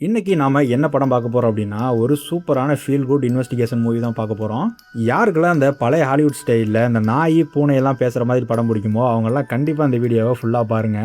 இன்னைக்கு நாம என்ன படம் பார்க்க போறோம் அப்படின்னா, ஒரு சூப்பரான ஃபீல் குட் இன்வெஸ்டிகேஷன் மூவி தான் பார்க்க போறோம். யாருக்கெல்லாம் அந்த பழைய ஹாலிவுட் ஸ்டைல்ல இந்த நாய், பூனை எல்லாம் பேசுற மாதிரி படம் பிடிக்குமோ, அவங்கலாம் கண்டிப்பா இந்த வீடியோவை ஃபுல்லா பாருங்க.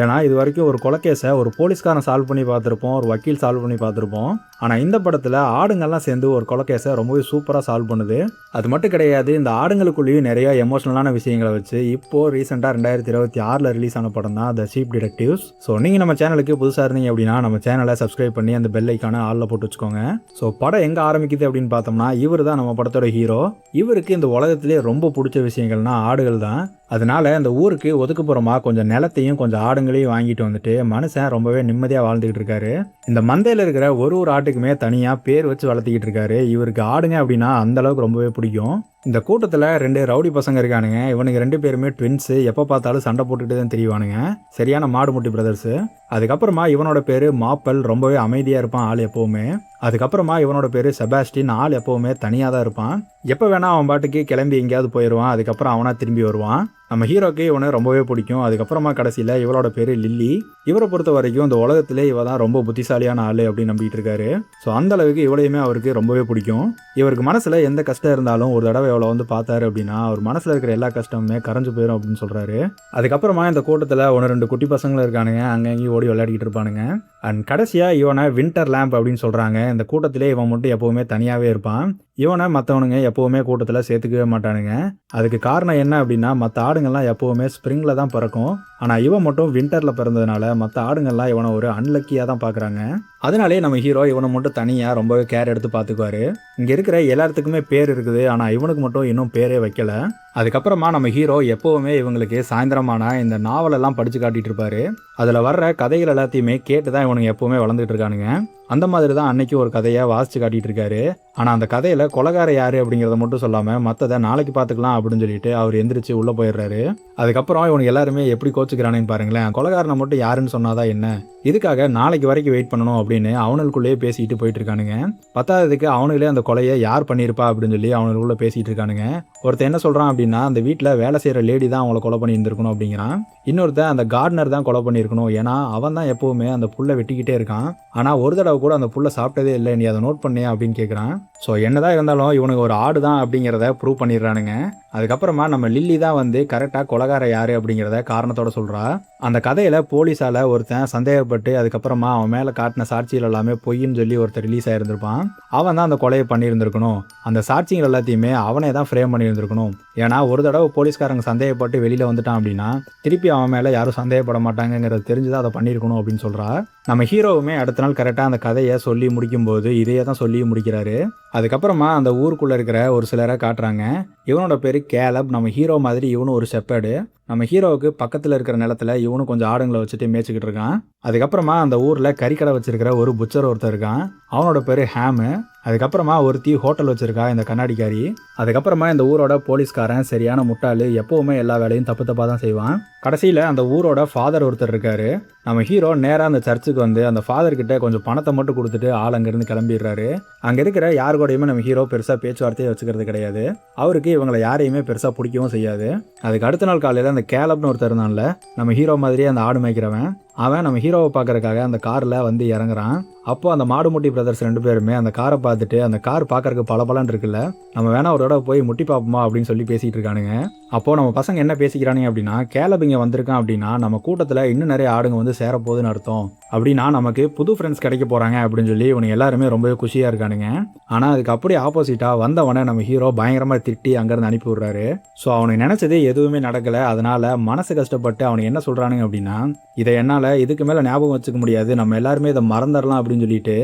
ஏன்னா, இதுவரைக்கும் ஒரு கொலைகேஸை ஒரு போலீஸ்காரன் சால்வ் பண்ணி பார்த்துருப்போம், ஒரு வக்கீல் சால்வ் பண்ணி பார்த்துருப்போம். ஆனா இந்த படத்துல ஆடுங்கள்லாம் சேர்ந்து ஒரு கொலைகேஸை ரொம்பவே சூப்பரா சால்வ் பண்ணுது. அது மட்டும் கிடையாது, இந்த ஆடுங்களுக்குள்ளேயும் நிறைய எமோஷனலான விஷயங்களை வச்சு இப்போ ரீசெண்டா 2026ல ரிலீஸ் ஆன படம் தான் த ஷீப் டிடெக்டிவ்ஸ். ஸோ நீங்க நம்ம சேனலுக்கு புதுசா இருந்தீங்க அப்படின்னா நம்ம சேனலை சப்ஸ்கிரைப் பண்ணி அந்த பெல் ஐக்கான ஆல்ல போட்டு வச்சுக்கோங்க. ஸோ படம் எங்க ஆரம்பிக்குது அப்படின்னு பார்த்தோம்னா, இவர் தான் நம்ம படத்தோட ஹீரோ. இவருக்கு இந்த உலகத்திலே ரொம்ப பிடிச்ச விஷயங்கள்னா ஆடுகள் தான். அதனால இந்த ஊருக்கு ஒதுக்குப்புறமா கொஞ்சம் நிலத்தையும் கொஞ்சம் ஆடுங்களையும் வாங்கிட்டு வந்துட்டு மனுஷன் ரொம்பவே நிம்மதியாக வாழ்ந்துகிட்டு இருக்காரு. இந்த மந்தையில் இருக்கிற ஒரு ஆட்டுக்குமே தனியாக பேர் வச்சு வளர்த்திக்கிட்டு இருக்காரு. இவருக்கு ஆடுங்க அப்படின்னா அந்த அளவுக்கு ரொம்பவே பிடிக்கும். இந்த கூட்டத்தில் 2 ரவுடி பசங்க இருக்கானுங்க. இவனுக்கு 2 பேருமே ட்வின்ஸு. எப்போ பார்த்தாலும் சண்டை போட்டுக்கிட்டு தான் தெரியவானுங்க. சரியான மாடுமுட்டி பிரதர்ஸு. அதுக்கப்புறமா இவனோட பேர் மாப்பல். ரொம்பவே அமைதியாக இருப்பான் ஆள் எப்போவுமே. அதுக்கப்புறமா இவனோட பேர் செபாஸ்டின். ஆள் எப்போவுமே தனியாக தான் இருப்பான். எப்போ வேணா அவன் பாட்டுக்கு கிளம்பி எங்கேயாவது போயிடுவான். அதுக்கப்புறம் அவனா திரும்பி வருவான். நம்ம ஹீரோக்கு இவனை ரொம்பவே பிடிக்கும். அதுக்கப்புறமா கடைசியில் இவளோட பேர் லில்லி. இவரை பொறுத்த வரைக்கும் இந்த உலகத்திலே இவ தான் ரொம்ப புத்திசாலியான ஆள் அப்படின்னு நம்பிட்டு இருக்காரு. ஸோ அந்த அளவுக்கு இவளையுமே அவருக்கு ரொம்பவே பிடிக்கும். இவருக்கு மனசில் எந்த கஷ்டம் இருந்தாலும் ஒரு தடவை இவளை வந்து பார்த்தாரு அப்படின்னா அவர் மனசில் இருக்கிற எல்லா கஷ்டமுமே கரைஞ்சு போயிடும் அப்படின்னு சொல்கிறாரு. அதுக்கப்புறமா இந்த கூட்டத்தில் 1-2 குட்டி பசங்களும் இருக்கானுங்க. அங்கேயும் ஓடி விளையாடிக்கிட்டு இருப்பானுங்க. அண்ட் கடைசியாக இவனை வின்டர் லேம்ப் அப்படின்னு சொல்கிறாங்க. இந்த கூட்டத்திலே இவன் மட்டும் எப்போவுமே தனியாகவே இருப்பான். இவனை மற்றவனுங்க எப்போவுமே கூட்டத்தில் சேர்த்துக்கவே மாட்டானுங்க. அதுக்கு காரணம் என்ன அப்படின்னா, மற்ற ஆடுங்கள்லாம் எப்போவுமே ஸ்ப்ரிங்கில் தான் பிறக்கும். ஆனால் இவன் மட்டும் வின்டரில் பிறந்ததுனால மற்ற ஆடுங்கள்லாம் இவனை ஒரு அன்லக்கியாக தான் பார்க்குறாங்க. அதனாலே நம்ம ஹீரோ இவனை மட்டும் தனியாக ரொம்பவே கேர் எடுத்து பார்த்துக்குவாரு. இங்கே இருக்கிற எல்லாத்துக்குமே பேர் இருக்குது, ஆனால் இவனுக்கு மட்டும் இன்னும் பேரே வைக்கல. அதுக்கப்புறமா நம்ம ஹீரோ எப்போவுமே இவங்களுக்கு சாயந்தரமான இந்த நாவலெல்லாம் படித்து காட்டிகிட்டு இருப்பாரு. அதில் வர்ற கதைகள் எல்லாத்தையுமே கேட்டு தான் இவனுங்க எப்போவுமே வளர்ந்துட்டு இருக்கானுங்க. அந்த மாதிரி தான் அன்னைக்கு ஒரு கதையை வாசித்து காட்டிகிட்டு இருக்காரு. ஆனால் அந்த கதையில் கொலைகார யார் அப்படிங்கிறத மட்டும் சொல்லாமல் மற்றதை நாளைக்கு பார்த்துக்கலாம் அப்படின்னு சொல்லிட்டு அவர் எந்திரிச்சு உள்ளே போயிடுறாரு. அதுக்கப்புறம் இவனுக்கு எல்லாருமே எப்படி கோச்சுக்கிறானேன்னு பாருங்களேன். கொலைகாரனை மட்டும் யாருன்னு சொன்னாதான் என்ன, இதுக்காக நாளைக்கு வரைக்கும் வெயிட் பண்ணணும் அப்படின்னு அவனுக்குள்ளேயே பேசிக்கிட்டு போயிட்டு இருக்கானுங்க. பத்தாவதுக்கு அவனுங்களே அந்த கொலையை யார் பண்ணியிருப்பா அப்படின்னு சொல்லி அவனுக்குள்ளே பேசிகிட்டு இருக்கானுங்க. ஒருத்தர் என்ன சொல்கிறான் அப்படின்னா, அந்த வீட்டில் வேலை செய்கிற லேடி தான் அவங்கள கொலை பண்ணி இருந்திருக்கணும் அப்படிங்கிறான். இன்னொருத்தன் அந்த கார்டனர் தான் கொலை பண்ணியிருக்கணும், ஏன்னா அவன் தான் எப்போவுமே அந்த புல்லை வெட்டிக்கிட்டே இருக்கான். ஆனால் ஒரு தடவை கூட அந்த புல்லை சாப்பிட்டதே இல்லை, நீ அதை நோட் பண்ணியா அப்படின்னு கேட்குறான். ஸோ என்னதான் இருந்தாலும் இவனுக்கு ஒரு ஆடு தான் அப்படிங்கிறத ப்ரூவ் பண்ணிடுறானுங்க. அதுக்கப்புறமா நம்ம லில்லி தான் வந்து கரெக்டாக கொலைகார யார் அப்படிங்கிறத காரணத்தோட சொல்கிறா. அந்த கதையில் போலீஸால் ஒருத்தன் சந்தேகப்பட்டு அதுக்கப்புறமா அவன் மேலே காட்டின சாட்சிகள் எல்லாமே பொய்ன்னு சொல்லி ஒருத்தர் ரிலீஸ் ஆகிருந்திருப்பான். அவன் தான் அந்த கொலையை பண்ணியிருந்திருக்கணும். அந்த சாட்சிகள் எல்லாத்தையுமே அவனே தான் ஃப்ரேம் பண்ணியிருந்திருக்கணும். ஏன்னா ஒரு தடவை போலீஸ்காரங்க சந்தேகப்பட்டு வெளியில் வந்துட்டான் அப்படின்னா திருப்பி அவன் மேலே யாரும் சந்தேகப்பட மாட்டாங்கிறது தெரிஞ்சுதான் அதை பண்ணியிருக்கணும் அப்படின்னு சொல்கிறா. நம்ம ஹீரோவுமே அடுத்த நாள் கரெக்டாக அந்த கதையை சொல்லி முடிக்கும்போது இதையே தான் சொல்லி முடிக்கிறாரு. அதுக்கப்புறமா அந்த ஊருக்குள்ளே இருக்கிற ஒரு சிலரை காட்டுறாங்க. இவனோட பேர் கேலப். நம்ம ஹீரோ மாதிரி இவனும் ஒரு ஷெப்பர்டு. நம்ம ஹீரோவுக்கு பக்கத்தில் இருக்கிற நிலத்துல இவனும் கொஞ்சம் ஆடுங்களை வச்சுட்டு மேய்ச்சிக்கிட்டு இருக்கான். அதுக்கப்புறமா அந்த ஊரில் கறிக்கடை வச்சிருக்கிற ஒரு புச்சர் ஒருத்தர் இருக்கான். அவனோட பேர் ஹேமு. அதுக்கப்புறமா ஒருத்தி ஹோட்டல் வச்சிருக்கா, இந்த கண்ணாடிக்காரி. அதுக்கப்புறமா இந்த ஊரோட போலீஸ்காரன் சரியான முட்டாளு, எப்போவுமே எல்லா வேலையும் தப்பு தப்பாக தான் செய்வான். கடைசியில் அந்த ஊரோட ஃபாதர் ஒருத்தர் இருக்காரு. நம்ம ஹீரோ நேராக அந்த சர்ச்சுக்கு வந்து அந்த ஃபாதர்கிட்ட கொஞ்சம் பணத்தை மட்டும் கொடுத்துட்டு ஆள் அங்கேருந்து கிளம்பிடுறாரு. அங்கே இருக்கிற யார் கூடயுமே நம்ம ஹீரோ பெருசாக பேச்சுவார்த்தையே வச்சுக்கிறது கிடையாது. அவருக்கு இவங்களை யாரையுமே பெருசாக பிடிக்கவும் செய்யாது. அதுக்கு அடுத்த நாள் காலையில் அந்த கேலப்னு ஒருத்தர் இருந்தான்ல, நம்ம ஹீரோ மாதிரியே அந்த ஆடு மேய்க்கிறவன், அவன் நம்ம ஹீரோவை பார்க்கறதுக்காக அந்த காரில் வந்து இறங்குறான். அப்போது அந்த மாடுமுட்டி பிரதர்ஸ் 2 பேருமே அந்த காரை பார்த்துட்டு, அந்த கார் பார்க்கறதுக்கு பலபலன்னு இருக்குல்ல, நம்ம வேணா ஒரு தடவை போய் முட்டி பார்ப்போமா அப்படின்னு சொல்லி பேசிகிட்டு இருக்கானுங்க. அப்போது நம்ம பசங்க என்ன பேசிக்கிறானுங்க அப்படின்னா, கேலப் இங்கே வந்திருக்கான் அப்படின்னா நம்ம கூட்டத்தில் இன்னும் நிறைய ஆடுங்க வந்து சேரப்போகுதுன்னு அர்த்தம். அப்படின்னா நமக்கு புது ஃப்ரெண்ட்ஸ் கிடைக்க போகிறாங்க அப்படின்னு சொல்லி இவனுக்கு எல்லாருமே ரொம்பவே குஷியாக இருக்கானுங்க. ஆனால் அதுக்கு அப்படியே ஆப்போசிட்டாக வந்தவனை நம்ம ஹீரோ பயங்கரமாக திட்டி அங்கேருந்து அனுப்பி விட்றாரு. ஸோ அவனுக்கு நினச்சது எதுவுமே நடக்கலை. அதனால் மனசு கஷ்டப்பட்டு அவனுக்கு என்ன சொல்கிறானுங்க அப்படின்னா, இதை என்னால் இதுக்கு மேலே ஞாபகம் வச்சுக்க முடியாது, நம்ம எல்லாருமே இதை மறந்துடலாம் அப்படின்னு சொல்லிட்டு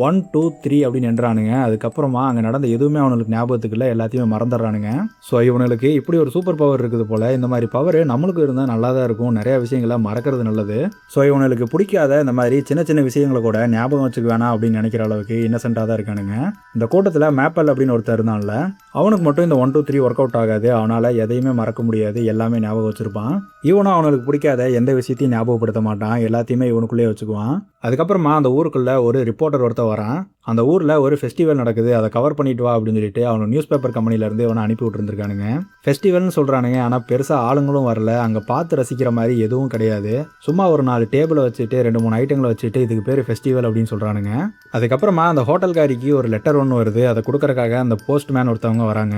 1 2 3 அப்படின்னு என்றானுங்க. அதுக்கப்புறமா அங்கே நடந்த எதுவுமே அவனுக்கு ஞாபகத்துக்கு இல்லை, எல்லாத்தையுமே மறந்துடுறானுங்க. ஸோ இவனுக்கு இப்படி ஒரு சூப்பர் பவர் இருக்குது போல். இந்த மாதிரி பவர் நம்மளுக்கு இருந்தால் நல்லா தான் இருக்கும். நிறைய விஷயங்களை மறக்கிறது நல்லது. ஸோ இவனுக்கு பிடிக்காத இந்த மாதிரி சின்ன சின்ன விஷயங்களை கூட ஞாபகம் வச்சுக்க வேணாம் அப்படின்னு நினைக்கிற அளவுக்கு இன்னசென்ட்டாக தான் இருக்கானுங்க. இந்த கூட்டத்தில் மேப்பல் அப்படின்னு ஒருத்தர் இருந்தான்ல, அவனுக்கு மட்டும் இந்த 1 2 3 ஒர்க் அவுட் ஆகாது. அவனால் எதையுமே மறக்க முடியாது, எல்லாமே ஞாபகம் வச்சுருப்பான். இவனும் அவனுக்கு பிடிக்காத எந்த விஷயத்தையும் ஞாபகப்படுத்த மாட்டான், எல்லாத்தையுமே இவனுக்குள்ளேயே வச்சுக்குவான். அதுக்கப்புறமா அந்த ஊருக்குள்ள ஒரு ரிப்போர்ட்டர் ஒருத்தர் வரான். அந்த ஊரில் ஒரு ஃபெஸ்டிவல் நடக்குது, அதை கவர் பண்ணிட்டு வா அப்படின்னு சொல்லிட்டு அவங்க நியூஸ் பேப்பர் கம்பெனிலேருந்து இவனை அனுப்பி விட்டுருந்துருக்கானுங்க. ஃபெஸ்டிவல்னு சொல்கிறானுங்க, ஆனால் பெருசாக ஆளுங்களும் வரல, அங்கே பார்த்து ரசிக்கிற மாதிரி எதுவும் கிடையாது. சும்மா ஒரு 4 டேபிளை வச்சுட்டு 2-3 ஐட்டங்களை வச்சுட்டு இதுக்கு பேர் ஃபெஸ்டிவல் அப்படின்னு சொல்கிறானுங்க. அதுக்கப்புறமா அந்த ஹோட்டல்காரிக்கு ஒரு லெட்டர் ஒன்று வருது, அதை கொடுக்கறக்காக அந்த போஸ்ட்மேன் ஒருத்தவங்க வராங்க.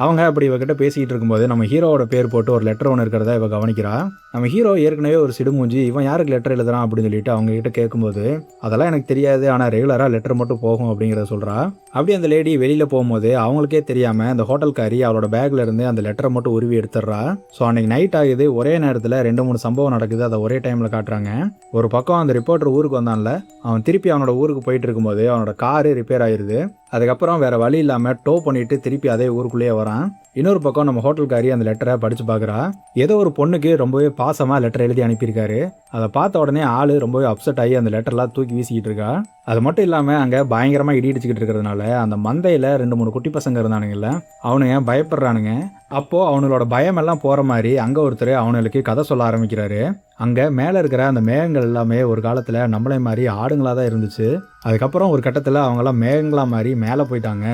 அவங்க அப்படி இவகிட்ட பேசிக்கிட்டு இருக்கும்போது நம்ம ஹீரோவோட பேர் போட்டு ஒரு லெட்டர் ஒன்று இருக்கிறத இவ கவனிக்கிறா. நம்ம ஹீரோ ஏற்கனவே ஒரு சிடுமூஞ்சி, இவன் யாருக்கு லெட்டர் எழுதுறான் அப்படின்னு சொல்லிட்டு அவங்க கிட்ட கேட்கும்போது அதெல்லாம் எனக்கு தெரியாது, ஆனால் ரெகுலராக லெட்டர் மட்டும் போகும் அப்படிங்கிறத சொல்கிறா. அப்படி அந்த லேடி வெளியில் போகும்போது அவங்களுக்கே தெரியாமல் அந்த ஹோட்டல்காரி அவளோட பேக்கில் இருந்து அந்த லெட்டரை மட்டும் உருவி எடுத்துடுறா. ஸோ அன்னைக்கு நைட் ஆகுது, ஒரே நேரத்தில் 2-3 சம்பவம் நடக்குது, அதை ஒரே டைமில் காட்டுறாங்க. ஒரு பக்கம் அந்த ரிப்போர்ட்டர் ஊருக்கு வந்தான்ல, அவன் திருப்பி அவனோட ஊருக்கு போயிட்டு இருக்கும்போது அவனோட காரு ரிப்பேர் ஆயிடுது. அதுக்கப்புறம் வேற வழி இல்லாமல் டோ பண்ணிட்டு திருப்பி அதே ஊருக்குள்ளேயே வரான். இன்னொரு பக்கம் நம்ம ஹோட்டல்காரி அந்த லெட்டரை படித்து பார்க்குறா. ஏதோ ஒரு பொண்ணுக்கு ரொம்பவே பாசமாக லெட்டர் எழுதி அனுப்பியிருக்காரு. அதை பார்த்த உடனே ஆள் ரொம்பவே அப்செட் ஆகி அந்த லெட்டர்லாம் தூக்கி வீசிக்கிட்டு இருக்கா. அது மட்டும் இல்லாமல் அங்கே பயங்கரமாக இடிச்சுக்கிட்டு இருக்கிறதுனால அந்த மந்தையில் 2-3 குட்டி பசங்க இருந்தானுங்கல்ல, அவனுங்க பயப்படுறானுங்க. அப்போது அவங்களோட பயமெல்லாம் போகிற மாதிரி அங்கே ஒருத்தர் அவனுக்கு கதை சொல்ல ஆரம்பிக்கிறாரு. அங்கே மேலே இருக்கிற அந்த மேகங்கள் எல்லாமே ஒரு காலத்தில் நம்மளே மாதிரி ஆடுங்களாக தான் இருந்துச்சு. அதுக்கப்புறம் ஒரு கட்டத்தில் அவங்களாம் மேகங்களாக மாதிரி மேலே போயிட்டாங்க.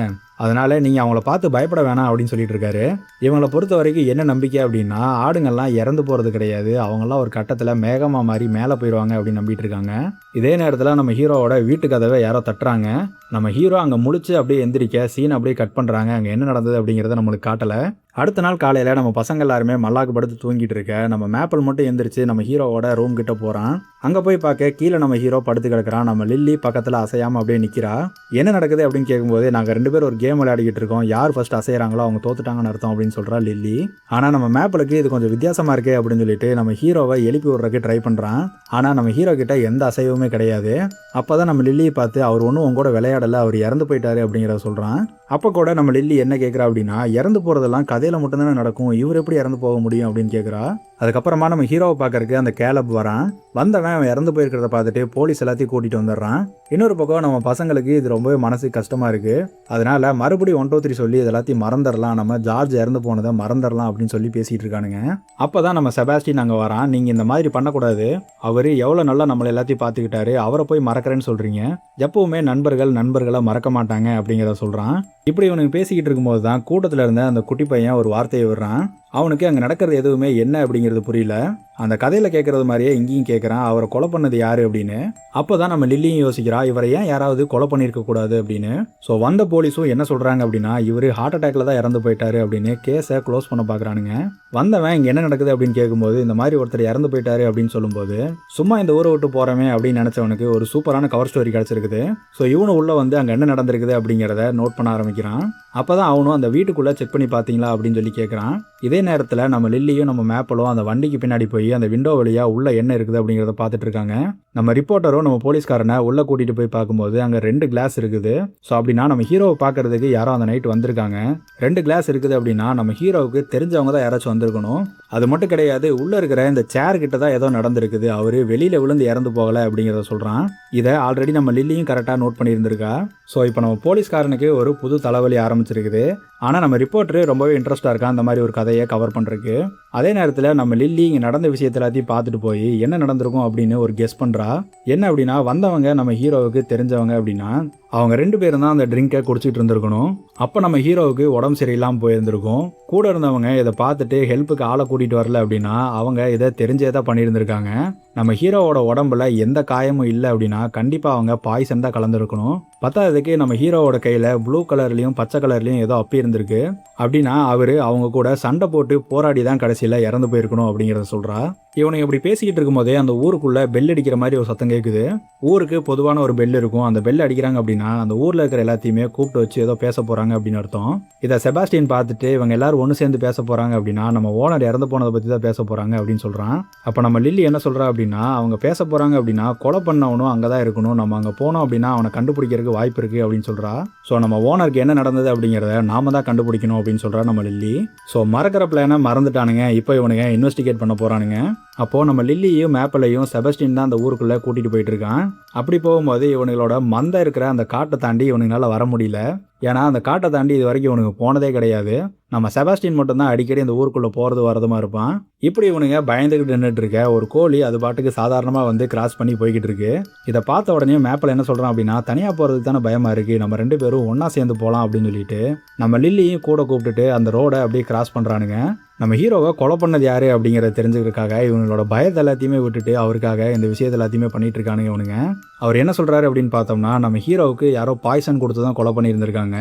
அதனால் நீங்கள் அவங்கள பார்த்து பயப்பட வேணாம் அப்படின்னு சொல்லிட்டு இருக்காரு. இவங்களை பொறுத்த வரைக்கும் என்ன நம்பிக்கை அப்படின்னா, ஆடுங்கள்லாம் இறந்து போகிறது கிடையாது, அவங்களாம் ஒரு கட்டத்தில் மேகமாக மாதிரி மேலே போயிடுவாங்க அப்படின்னு நம்பிட்டு இருக்காங்க. இதே நேரத்தில் நம்ம ஹீரோவோட வீட்டு கதவை யாரோ தட்டுறாங்க. நம்ம ஹீரோ அங்கே முழிச்சு அப்படியே எந்திரிக்க சீன் அப்படியே கட் பண்ணுறாங்க. அங்கே என்ன நடந்தது அப்படிங்கிறத நம்மளுக்கு காட்டலை. அடுத்த நாள் காலையில் நம்ம பசங்க எல்லாருமே மல்லாக்கு படுத்து தூங்கிட்டு இருக்க நம்ம மேப்பிள் மட்டும் எந்திரிச்சு நம்ம ஹீரோவோட ரூம் கிட்ட போகிறான். அங்கே போய் பார்க்க கீழே நம்ம ஹீரோ படுத்து கிடக்கிறான். நம்ம லில்லி பக்கத்தில் அசையாமல் அப்படியே நிற்கிறா. என்ன நடக்குது அப்படின்னு கேட்கும்போது, நாங்கள் 2 பேரும் ஒரு கேம் விளையாடிக்கிட்டு இருக்கோம், யார் ஃபர்ஸ்ட் அசைகிறாங்களோ அவங்க தோத்துட்டாங்கன்னு அர்த்தம் அப்படின்னு சொல்கிறா லில்லி. ஆனால் நம்ம மேப்பிளுக்கு இது கொஞ்சம் வித்தியாசமாக இருக்கே அப்படின்னு சொல்லிட்டு நம்ம ஹீரோவை எழுப்பி விடுறதுக்கு ட்ரை பண்ணுறான். ஆனால் நம்ம ஹீரோ கிட்ட எந்த அசைவுமே கிடையாது. அப்போ தான் நம்ம லில்லியை பார்த்து, அவர் ஒன்றும் உங்க கூட விளையாடலை, அவர் இறந்து போயிட்டாரு அப்படிங்கிறத சொல்கிறான். அப்போ கூட நம்ம லில்லி என்ன கேட்குறா அப்படின்னா, இறந்து போகிறதெல்லாம் கதையில் மட்டும்தானே நடக்கும், இவர் எப்படி இறந்து போக முடியும் அப்படின்னு கேட்குறா. அதுக்கப்புறமா நம்ம ஹீரோவை பார்க்கறதுக்கு அந்த கேலப் வரான். வந்தவன் அவன் இறந்து போயிருக்கிறத பார்த்துட்டு போலீஸ் எல்லாத்தையும் கூட்டிகிட்டு வந்துடுறான். இன்னொரு பக்கம் நம்ம பசங்களுக்கு இது ரொம்பவே மனசு கஷ்டமாக இருக்குது. அதனால மறுபடியும் 1 2 3 சொல்லி இது எல்லாத்தையும் மறந்துடலாம், நம்ம ஜார்ஜ் இறந்து போனதை மறந்துடலாம் அப்படின்னு சொல்லி பேசிகிட்டு இருக்கானுங்க. அப்போ தான் நம்ம செபாஸ்டின் அங்கே வரான். நீங்கள் இந்த மாதிரி பண்ணக்கூடாது, அவர் எவ்வளோ நல்லா நம்மளை எல்லாத்தையும் பார்த்துக்கிட்டாரு, அவரை போய் மறக்கிறேன்னு சொல்கிறீங்க, எப்பவுமே நண்பர்களை மறக்க மாட்டாங்க அப்படிங்கிறத சொல்கிறான். இப்படி இவனுக்கு பேசிக்கிட்டு இருக்கும்போது தான் கூட்டத்தில் இருந்த அந்த குட்டி பையன் ஒரு வார்த்தையை விடுறான். அவனுக்கு அங்கே நடக்கிறது எதுவுமே என்ன அப்படிங்கிறது புரியல. அந்த கதையில் கேட்குறது மாதிரியே இங்கேயும் கேட்குறான், அவரை கொலை பண்ணது யார் அப்படின்னு. அப்போ தான் நம்ம லில்லியும் யோசிக்கிறா, இவரை ஏன் யாராவது கொலை பண்ணியிருக்கக்கூடாது அப்படின்னு. ஸோ வந்த போலீஸும் என்ன சொல்கிறாங்க அப்படின்னா, இவர் ஹார்ட் அட்டாக்ல தான் இறந்து போயிட்டாரு அப்படின்னு கேஸை க்ளோஸ் பண்ண பார்க்குறானுங்க. வந்தவன் இங்கே என்ன நடக்குது அப்படின்னு கேட்கும்போது, இந்த மாதிரி ஒருத்தர் இறந்து போயிட்டாரு அப்படின்னு சொல்லும்போது, சும்மா இந்த ஊரை விட்டு போகிறமே அப்படின்னு நினச்சவனுக்கு ஒரு சூப்பரான கவர் ஸ்டோரி கிடச்சிருக்குது. ஸோ இவனு உள்ளே வந்து அங்கே என்ன நடந்திருக்குது அப்படிங்கிறத நோட் பண்ண ஆரம்பிக்கிறான். அப்போ தான் அவனும் அந்த வீட்டுக்குள்ளே செக் பண்ணி பார்த்தீங்களா அப்படின்னு சொல்லி கேட்குறான். இதே நேரத்தில் நம்ம லில்லியும் நம்ம மேப்பிளும் அந்த வண்டிக்கு பின்னாடி போய் அந்த விண்டோ வழியாக உள்ள என்ன இருக்குது அப்படிங்கிறத பார்த்துட்டு இருக்காங்க. நம்ம ரிப்போர்ட்டரும் நம்ம போலீஸ்காரனை உள்ளே கூட்டிகிட்டு போய் பார்க்கும்போது அங்கே 2 கிளாஸ் இருக்குது. ஸோ அப்படின்னா நம்ம ஹீரோவை பார்க்கறதுக்கு யாரோ அந்த நைட் வந்திருக்காங்க. 2 கிளாஸ் இருக்குது அப்படின்னா நம்ம ஹீரோவுக்கு தெரிஞ்சவங்க தான் யாராச்சும் வந்திருக்கணும். அது மட்டும் கிடையாது, உள்ளே இருக்கிற இந்த சேர் கிட்ட தான் ஏதோ நடந்திருக்குது, அவர் வெளியில் விழுந்து இறந்து போகலை அப்படிங்கிறத சொல்கிறான். இதை ஆல்ரெடி நம்ம லில்லியும் கரெக்டாக நோட் பண்ணியிருந்திருக்கா. ஸோ இப்போ நம்ம போலீஸ்காரனுக்கு ஒரு புது தலைவலி ஆரம்பிச்சிருக்குது. ஆனால் நம்ம ரிப்போர்ட்டரு ரொம்பவே இன்ட்ரெஸ்டாக இருக்கான் அந்த மாதிரி ஒரு கதையை கவர் பண்ணுறதுக்கு. அதே நேரத்தில் நம்ம லில்லி இங்கே நடந்த விஷயத்தை எல்லாத்தையும் பார்த்துட்டு போய் என்ன நடந்திருக்கும் அப்படின்னு ஒரு கெஸ் பண்ணுறா. என்ன அப்படின்னா, வந்தவங்க நம்ம ஹீரோவுக்கு தெரிஞ்சவங்க அப்படின்னா அவங்க 2 பேரும் தான் அந்த ட்ரிங்கை குடிச்சிட்டு இருந்திருக்கணும். அப்போ நம்ம ஹீரோவுக்கு உடம்பு சரியில்லாமல் போயிருந்திருக்கும். கூட இருந்தவங்க இதை பார்த்துட்டு ஹெல்ப்புக்கு ஆளை கூட்டிகிட்டு வரல அப்படின்னா அவங்க இதை தெரிஞ்சே தான் பண்ணியிருந்திருக்காங்க. நம்ம ஹீரோவோட உடம்புல எந்த காயமும் இல்லை அப்படின்னா கண்டிப்பாக அவங்க பாய்சன் தான் கலந்துருக்கணும். பத்தாததுக்கு நம்ம ஹீரோவோட கையில் ப்ளூ கலர்லையும் பச்சை கலர்லையும் ஏதோ அப்பி இருந்திருக்கு. அப்படின்னா அவர் அவங்க கூட சண்டை போட்டு போராடி தான் கடைசியில் இறந்து போயிருக்கணும் அப்படிங்கிறத சொல்கிறா. இவனுக்கு இப்படி பேசிக்கிட்டு இருக்கும்போதே அந்த ஊருக்குள்ளே பெல் அடிக்கிற மாதிரி ஒரு சத்தம் கேட்குது. ஊருக்கு பொதுவான ஒரு பெல் இருக்கும். அந்த பெல் அடிக்கிறாங்க அப்படின்னா அந்த ஊரில் இருக்கிற எல்லாத்தையுமே கூப்பிட்டு வச்சு ஏதோ பேச போகிறாங்க அப்படின்னு அர்த்தம். இதை செபாஸ்டின் பார்த்துட்டு இவங்க எல்லாரும் ஒன்று சேர்ந்து பேச போகிறாங்க அப்படின்னா நம்ம ஓனர் இறந்து போனதை பற்றி தான் பேச போகிறாங்க அப்படின்னு சொல்கிறான். அப்போ நம்ம லில்லி என்ன சொல்கிறா அப்படின்னா, அவங்க பேச போகிறாங்க அப்படின்னா கொலை பண்ணவனும் அங்கே தான் இருக்கணும், நம்ம அங்கே போனோம் அப்படின்னா அவனை கண்டுபிடிக்கிறதுக்கு வாய்ப்பு இருக்குது அப்படின்னு சொல்கிறா. ஸோ நம்ம ஓனருக்கு என்ன நடந்தது அப்படிங்கிறத நாம தான் கண்டுபிடிக்கணும் அப்படின்னு சொல்கிறா நம்ம லில்லி. ஸோ மறக்கிற பிளானை மறந்துட்டானுங்க, இப்போ இவனுங்க இன்வெஸ்டிகேட் பண்ண போகிறானுங்க. அப்போது நம்ம லில்லியும் மேப்பிளையும் செபஸ்டின் தான் அந்த ஊருக்குள்ளே கூட்டிகிட்டு போயிட்டு இருக்கான். அப்படி போகும்போது இவனுங்களோட மந்தை இருக்கிற அந்த காட்டை தாண்டி இவனுங்களால வர முடியல. ஏன்னா அந்த காட்டை தாண்டி இது வரைக்கும் இவனுக்கு போனதே கிடையாது. நம்ம செபாஸ்டின் மட்டும் தான் அடிக்கடி இந்த ஊருக்குள்ளே போகிறது வரதுமா இருப்பான். இப்படி இவனுங்க பயந்துக்கிட்டு நின்றுட்டு இருக்க ஒரு கோழி அது பாட்டுக்கு சாதாரணமாக வந்து கிராஸ் பண்ணி போய்கிட்டு இருக்கு. இதை பார்த்த உடனே மேப்பில் என்ன சொல்கிறான் அப்படின்னா, தனியாக போகிறதுக்கு தானே பயமாக இருக்குது, நம்ம 2 பேரும் ஒன்றா சேர்ந்து போகலாம் அப்படின்னு சொல்லிட்டு நம்ம லில்லியும் கூட கூப்பிட்டுட்டு அந்த ரோடை அப்படியே கிராஸ் பண்ணுறானுங்க. நம்ம ஹீரோவை கொலை பண்ணது யாரு அப்படிங்கிறத தெரிஞ்சுக்கிறதுக்காக இவங்களோட பயத்தை எல்லாத்தையுமே விட்டுட்டு அவருக்காக இந்த விஷயத்தை எல்லாத்தையுமே பண்ணிட்டு இருக்கானுங்க இவனுங்க. அவர் என்ன சொல்றாரு அப்படின்னு பார்த்தோம்னா, நம்ம ஹீரோவுக்கு யாரோ பாய்சன் கொடுத்து தான் கொலை பண்ணியிருந்திருக்காங்க.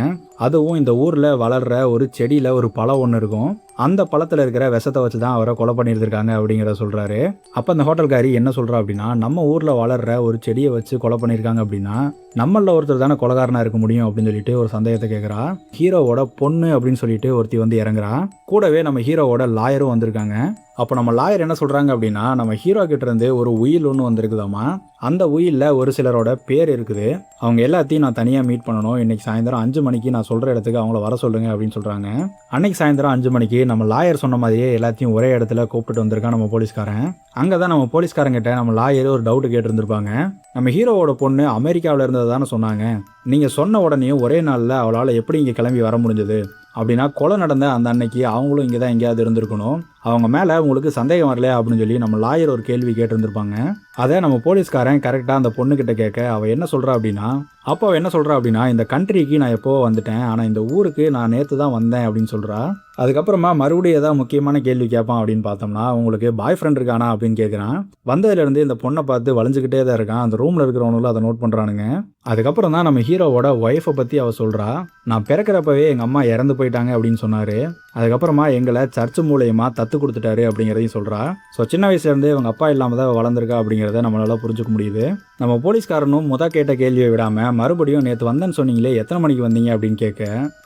அதுவும் இந்த ஊரில் வளர்ற ஒரு செடியில் ஒரு பழம் ஒன்று இருக்கும், அந்த பழத்தில் இருக்கிற விஷத்தை வச்சு தான் அவரை கொலை பண்ணியிருந்திருக்காங்க அப்படிங்கிறத சொல்கிறாரு. அப்போ அந்த ஹோட்டல்காரி என்ன சொல்கிறா அப்படின்னா, நம்ம ஊரில் வளர்ற ஒரு செடியை வச்சு கொலை பண்ணியிருக்காங்க அப்படின்னா நம்மளில் ஒருத்தர் தானே கொலைகாரனாக இருக்க முடியும் அப்படின்னு சொல்லிட்டு ஒரு சந்தேகத்தை கேட்குறா. ஹீரோவோட பொண்ணு அப்படின்னு சொல்லிட்டு ஒருத்தி வந்து இறங்குறா. கூடவே நம்ம ஹீரோவோட லாயரும் வந்திருக்காங்க. அப்போ நம்ம லாயர் என்ன சொல்கிறாங்க அப்படின்னா, நம்ம ஹீரோ கிட்டேருந்து ஒரு உயில் ஒன்று வந்திருக்குதாம்மா. அந்த உயிலில் ஒரு சிலரோட பேர் இருக்குது. அவங்க எல்லாத்தையும் நான் தனியாக மீட் பண்ணணும். இன்றைக்கி சாயந்தரம் 5 மணிக்கு நான் சொல்கிற இடத்துக்கு அவங்கள வர சொல்லுங்க அப்படின்னு சொல்கிறாங்க. அன்னைக்கு சாயந்தரம் 5 மணிக்கு நம்ம லாயர் சொன்ன மாதிரியே எல்லாத்தையும் ஒரே இடத்துல கூப்பிட்டு வந்திருக்கான் நம்ம போலீஸ்காரன். அங்கே தான் நம்ம போலீஸ்காரங்கிட்ட நம்ம லாயர் ஒரு டவுட்டு கேட்டிருந்திருப்பாங்க. நம்ம ஹீரோவோட பொண்ணு அமெரிக்காவில் இருந்தது தானே சொன்னாங்க, நீங்கள் சொன்ன உடனே ஒரே நாளில் அவளால் எப்படி இங்கே கிளம்பி வர முடிஞ்சது அப்படின்னா, கொலை நடந்த அந்த அன்னைக்கு அவங்களும் இங்கே தான் எங்கேயாவது இருந்திருக்கணும், அவங்க மேலே உங்களுக்கு சந்தேகம் வரலையா அப்படின்னு சொல்லி நம்ம லாயர் ஒரு கேள்வி கேட்டிருந்திருப்பாங்க. அதை நம்ம போலீஸ்காரன் கரெக்டாக அந்த பொண்ணுக்கிட்ட கேட்க அவள் என்ன சொல்கிறா அப்படின்னா, அப்போ அவள் என்ன சொல்கிறா அப்படின்னா, இந்த கண்ட்ரிக்கு நான் எப்போ வந்துட்டேன், ஆனால் இந்த ஊருக்கு நான் நேற்று தான் வந்தேன் அப்படின்னு சொல்கிறா. அதுக்கப்புறமா மறுபடியும் ஏதாவது முக்கியமான கேள்வி கேட்பான் அப்படின்னு பார்த்தோம்னா, உங்களுக்கு பாய் ஃப்ரெண்ட் இருக்கானா அப்படின்னு கேட்குறான். வந்ததுலேருந்து இந்த பொண்ணை பார்த்து வளைஞ்சிக்கிட்டே தான் இருக்கான். அந்த ரூமில் இருக்கிறவங்களும் அதை நோட் பண்ணுறானுங்க. அதுக்கப்புறம் தான் நம்ம ஹீரோவோட ஒய்ஃபை பற்றி அவள் சொல்கிறா. நான் பிறக்கிறப்பவே எங்கள் அம்மா இறந்து போயிட்டாங்க அப்படின்னு சொன்னார். அதுக்கப்புறமா எங்களை சர்ச் மூலயமா தத்து கொடுத்துட்டாரு அப்படிங்கிறதையும் சொல்கிறா. ஸோ சின்ன வயசுலேருந்து அவங்க அப்பா இல்லாமல் தான் வளர்ந்துருக்கா அப்படிங்கிறத நம்மளால புரிஞ்சுக்க முடியுது. நம்ம போலீஸ்காரனும் கேட்ட கேள்வியை விடாமல் மறுபடியும் நேற்று வந்தேன்னு சொன்னீங்களே, எத்தனை மணிக்கு வந்தீங்க அப்படின்னு கேட்க,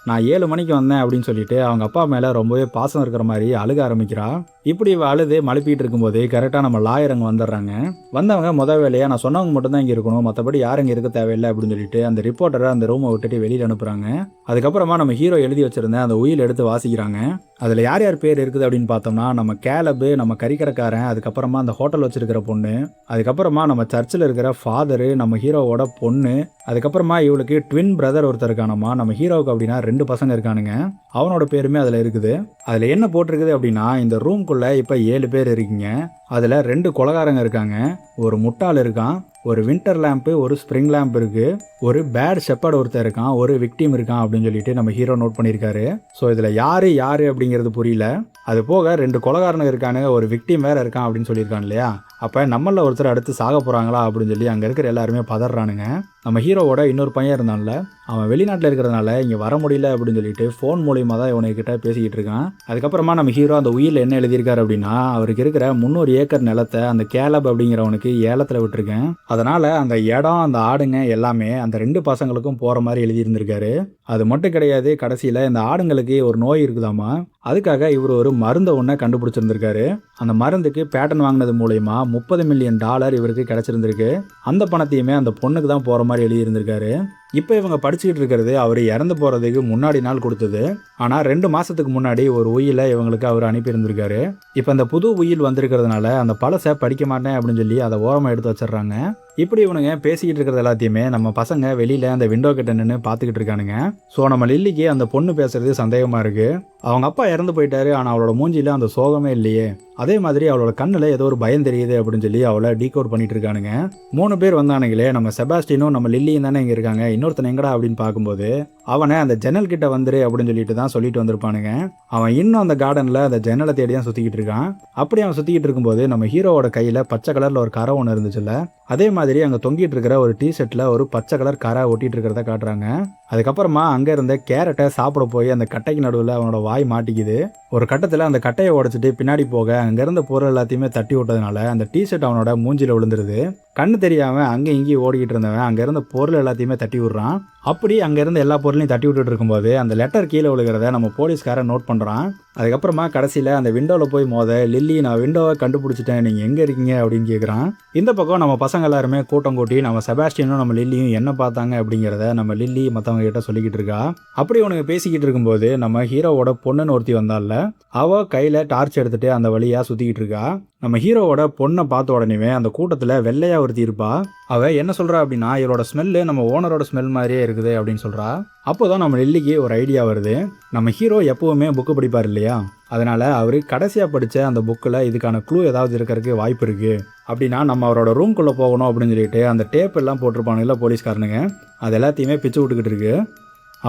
நான் 7 மணிக்கு வந்தேன் அப்படின்னு சொல்லிட்டு அவங்க அப்பா மேலே ரொம்பவே பாசம் இருக்கிற மாதிரி அழுக ஆரம்பிக்கிறா. இப்படி அழுது மழுப்பிட்டு இருக்கும்போது கரெக்டாக நம்ம லாயர் அங்கே வந்துடுறாங்க. வந்தவங்க வேலையாக நான் சொன்னவங்க மட்டும்தான் இங்கே இருக்கணும், மற்றபடி யாரும் இங்கே இருக்க தேவையில்லை அப்படின்னு சொல்லிட்டு அந்த ரிப்போர்ட்டரை அந்த ரூமை விட்டுட்டு வெளியில் அனுப்புகிறாங்க. அதுக்கப்புறமா நம்ம ஹீரோ எழுதி வச்சிருந்த அந்த உயில் எடுத்து வாசிக்கிறாங்க. அதில் யார் யார் பேர் இருக்குது அப்படின்னு பார்த்தோம்னா, நம்ம கேலபு, நம்ம கறிக்கடைக்காரன், அதுக்கப்புறமா அந்த ஹோட்டல் வச்சிருக்கிற பொண்ணு, அதுக்கப்புறமா நம்ம சர்ச்சில் இருக்கிற ஃபாதரு, நம்ம ஹீரோவோட பொண்ணு, அதுக்கப்புறமா இவளுக்கு ட்வின் பிரதர் ஒருத்தர் இருக்கானம்மா. நம்ம ஹீரோவுக்கு அப்படின்னா 2 பசங்க இருக்கானுங்க, அவனோட பேருமே அதில் இருக்குது. அதில் என்ன போட்டிருக்குது அப்படின்னா, இந்த ரூம்குள்ளே இப்போ 7 பேர் இருக்கீங்க, அதில் 2 கொலைகாரங்க இருக்காங்க, ஒரு முட்டாள் இருக்கான், ஒரு வின்டர் லேம்ப்பு, ஒரு ஸ்ப்ரிங் லேம்ப் இருக்குது, ஒரு பேட் ஷெப்பர்ட் ஒருத்தர் இருக்கான், ஒரு விக்டிம் இருக்கான் அப்படின்னு சொல்லிட்டு நம்ம ஹீரோ நோட் பண்ணியிருக்காரு. ஸோ இதில் யார் அப்படிங்கிறது புரியல. அது போக 2 கொலைகாரனுங்க இருக்கானுங்க, ஒரு விக்டிம் வேறு இருக்கான் அப்படின்னு சொல்லியிருக்கான் இல்லையா. அப்போ நம்மளில் ஒருத்தர் அடுத்து சாக போகிறாங்களா அப்படின்னு சொல்லி அங்கே இருக்கிற எல்லாருமே பதறானுங்க. நம்ம ஹீரோவோட இன்னொரு பையன் இருந்தான்ல, அவன் வெளிநாட்டில் இருக்கிறதுனால இங்கே வர முடியல அப்படின்னு சொல்லிட்டு ஃபோன் மூலியமாக தான் இவனுக்கிட்ட பேசிக்கிட்டு இருக்கான். அதுக்கப்புறமா நம்ம ஹீரோ அந்த உயிரில் என்ன எழுதியிருக்காரு அப்படின்னா, அவருக்கு இருக்கிற 300 ஏக்கர் நிலத்தை அந்த கேலப் அப்படிங்கிறவனுக்கு ஏலத்தில் விட்டுருக்கேன், அதனால் அந்த இடம், அந்த ஆடுங்க எல்லாமே அந்த 2 பசங்களுக்கும் போகிற மாதிரி எழுதியிருந்திருக்காரு. அது மட்டும் கிடையாது, கடைசியில் இந்த ஆடுங்களுக்கு ஒரு நோய் இருக்குதாமா, அதுக்காக இவர் ஒரு மருந்தை ஒன்றை கண்டுபிடிச்சிருந்திருக்காரு. அந்த மருந்துக்கு பேட்டன் வாங்கினது மூலயமா $30 மில்லியன் இவருக்கு கிடைச்சிருந்திருக்கு. அந்த பணத்தையுமே அந்த பொண்ணுக்கு தான் போகிற மாதிரி எழுதியிருந்திருக்காரு. இப்போ இவங்க படிச்சுக்கிட்டு இருக்கிறது அவர் இறந்து போகிறதுக்கு முன்னாடி நாள் கொடுத்தது. ஆனால் 2 மாதத்துக்கு முன்னாடி ஒரு உயிலை இவங்களுக்கு அவர் அனுப்பியிருந்திருக்காரு. இப்போ அந்த புது உயில் வந்திருக்கிறதுனால அந்த பழசை படிக்க மாட்டேன் அப்படின்னு சொல்லி அதை ஓரமாக எடுத்து வச்சிடுறாங்க. இப்படி இவனுங்க பேசிக்கிட்டு இருக்கிறது எல்லாத்தையுமே நம்ம பசங்க வெளியில் அந்த விண்டோ கிட்ட நின்று பார்த்துக்கிட்டு இருக்கானுங்க. ஸோ நம்ம லில்லிக்கு அந்த பொண்ணு பேசுறது சந்தேகமாக இருக்குது. அவங்க அப்பா இறந்து போயிட்டாரு, ஆனால் அவளோட மூஞ்சியில் அந்த சோகமே இல்லையே, அதே மாதிரி அவளோட கண்ணில் ஏதோ ஒரு பயம் தெரியுது அப்படின்னு சொல்லி அவளை டீகோட் பண்ணிட்டு இருக்கானுங்க. 3 பேர் வந்தானுங்களே, நம்ம செபாஸ்டினும் நம்ம லில்லியும் தானே இங்கே இருக்காங்க, இன்னொருத்தன் எங்கடா அப்படின்னு பார்க்கும்போது அவனை அந்த ஜன்னல் கிட்ட வந்துரு அப்படின்னு சொல்லிட்டு தான் சொல்லிட்டு வந்திருப்பானுங்க. அவன் இன்னும் அந்த கார்டனில் அந்த ஜன்னலை தேடி தான் சுற்றிக்கிட்டு இருக்கான். அப்படி அவன் சுற்றிக்கிட்டு இருக்கும்போது நம்ம ஹீரோவோட கையில் பச்சை கலரில் ஒரு கரை ஒன்று இருந்துச்சுல்ல, அதே மாதிரி அங்கே தொங்கிட்டு இருக்கிற ஒரு டிஷர்ட்டில் ஒரு பச்சை கலர் கரை ஒட்டிட்டு இருக்கிறத காட்டுறாங்க. அதுக்கப்புறமா அங்கே இருந்த கேரட்டை சாப்பிட போய் அந்த கட்டைக்கு நடுவில் அவனோட வாய் மாட்டிக்குது. ஒரு கட்டத்தில் அந்த கட்டையை உடைச்சிட்டு பின்னாடி போக அங்கே இருந்த பொருள் எல்லாத்தையுமே தட்டி விட்டதுனால அந்த டிஷர்ட் அவனோட மூஞ்சியில் விழுந்துருது. கண்ணு தெரியாமல் அங்கே இங்கேயும் ஓடிக்கிட்டு இருந்தவன் அங்கே இருந்த பொருள் எல்லாத்தையுமே தட்டி விடுறான். அப்படி அங்கே இருந்த எல்லா பொருளையும் தட்டி விட்டுட்டு இருக்கும்போது அந்த லெட்டர் கீழே விழுகிறத நம்ம போலீஸ்காரன் நோட் பண்ணுறான். அதுக்கப்புறமா கடைசியில் அந்த விண்டோவில் போய் லில்லி, நான் விண்டோவை கண்டுபிடிச்சிட்டேன், நீங்கள் எங்கே இருக்கீங்க அப்படின்னு கேட்குறான். இந்த பக்கம் நம்ம பசங்க எல்லாருமே கூட்டம் கூட்டி நம்ம செபாஸ்டியனும் நம்ம லில்லியும் என்ன பார்த்தாங்க அப்படிங்கிறத நம்ம லில்லி மற்றவங்க கிட்ட சொல்லிக்கிட்டு இருக்கா. அப்படி உனக்கு பேசிக்கிட்டு இருக்கும்போது நம்ம ஹீரோவோட பொண்ணுன்னு ஒருத்தி வந்தால, அவள் கையில் டார்ச் எடுத்துகிட்டு அந்த வழியாக சுற்றிக்கிட்டு இருக்கா. நம்ம ஹீரோவோட பொண்ணை பார்த்த உடனே அந்த கூட்டத்தில் வெள்ளையா ஒருத்தி இருப்பா. அவ என்ன சொல்றா அப்படின்னா, இவளோட ஸ்மெல்லு நம்ம ஓனரோட ஸ்மெல் மாதிரியே இருக்குது அப்படின்னு சொல்றா. அப்போதான் நம்ம லில்லிக்கு ஒரு ஐடியா வருது. நம்ம ஹீரோ எப்பவுமே புக்கு படிப்பார் இல்லையா, அதனால அவர் கடைசியாக படித்த அந்த புக்கில் இதுக்கான க்ளூ ஏதாவது இருக்கிறதுக்கு வாய்ப்பு இருக்கு. அப்படின்னா நம்ம அவரோட ரூம்குள்ளே போகணும் அப்படின்னு சொல்லிட்டு அந்த டேப் எல்லாம் போட்டிருப்பானுங்களா போலீஸ்காரனுங்க, அது எல்லாத்தையுமே பிச்சு விட்டுக்கிட்டு இருக்கு.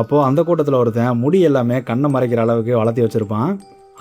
அப்போது அந்த கூட்டத்தில் ஒருத்தன் முடி எல்லாமே கண்ணை மறைக்கிற அளவுக்கு வளர்த்தி வச்சுருப்பான்.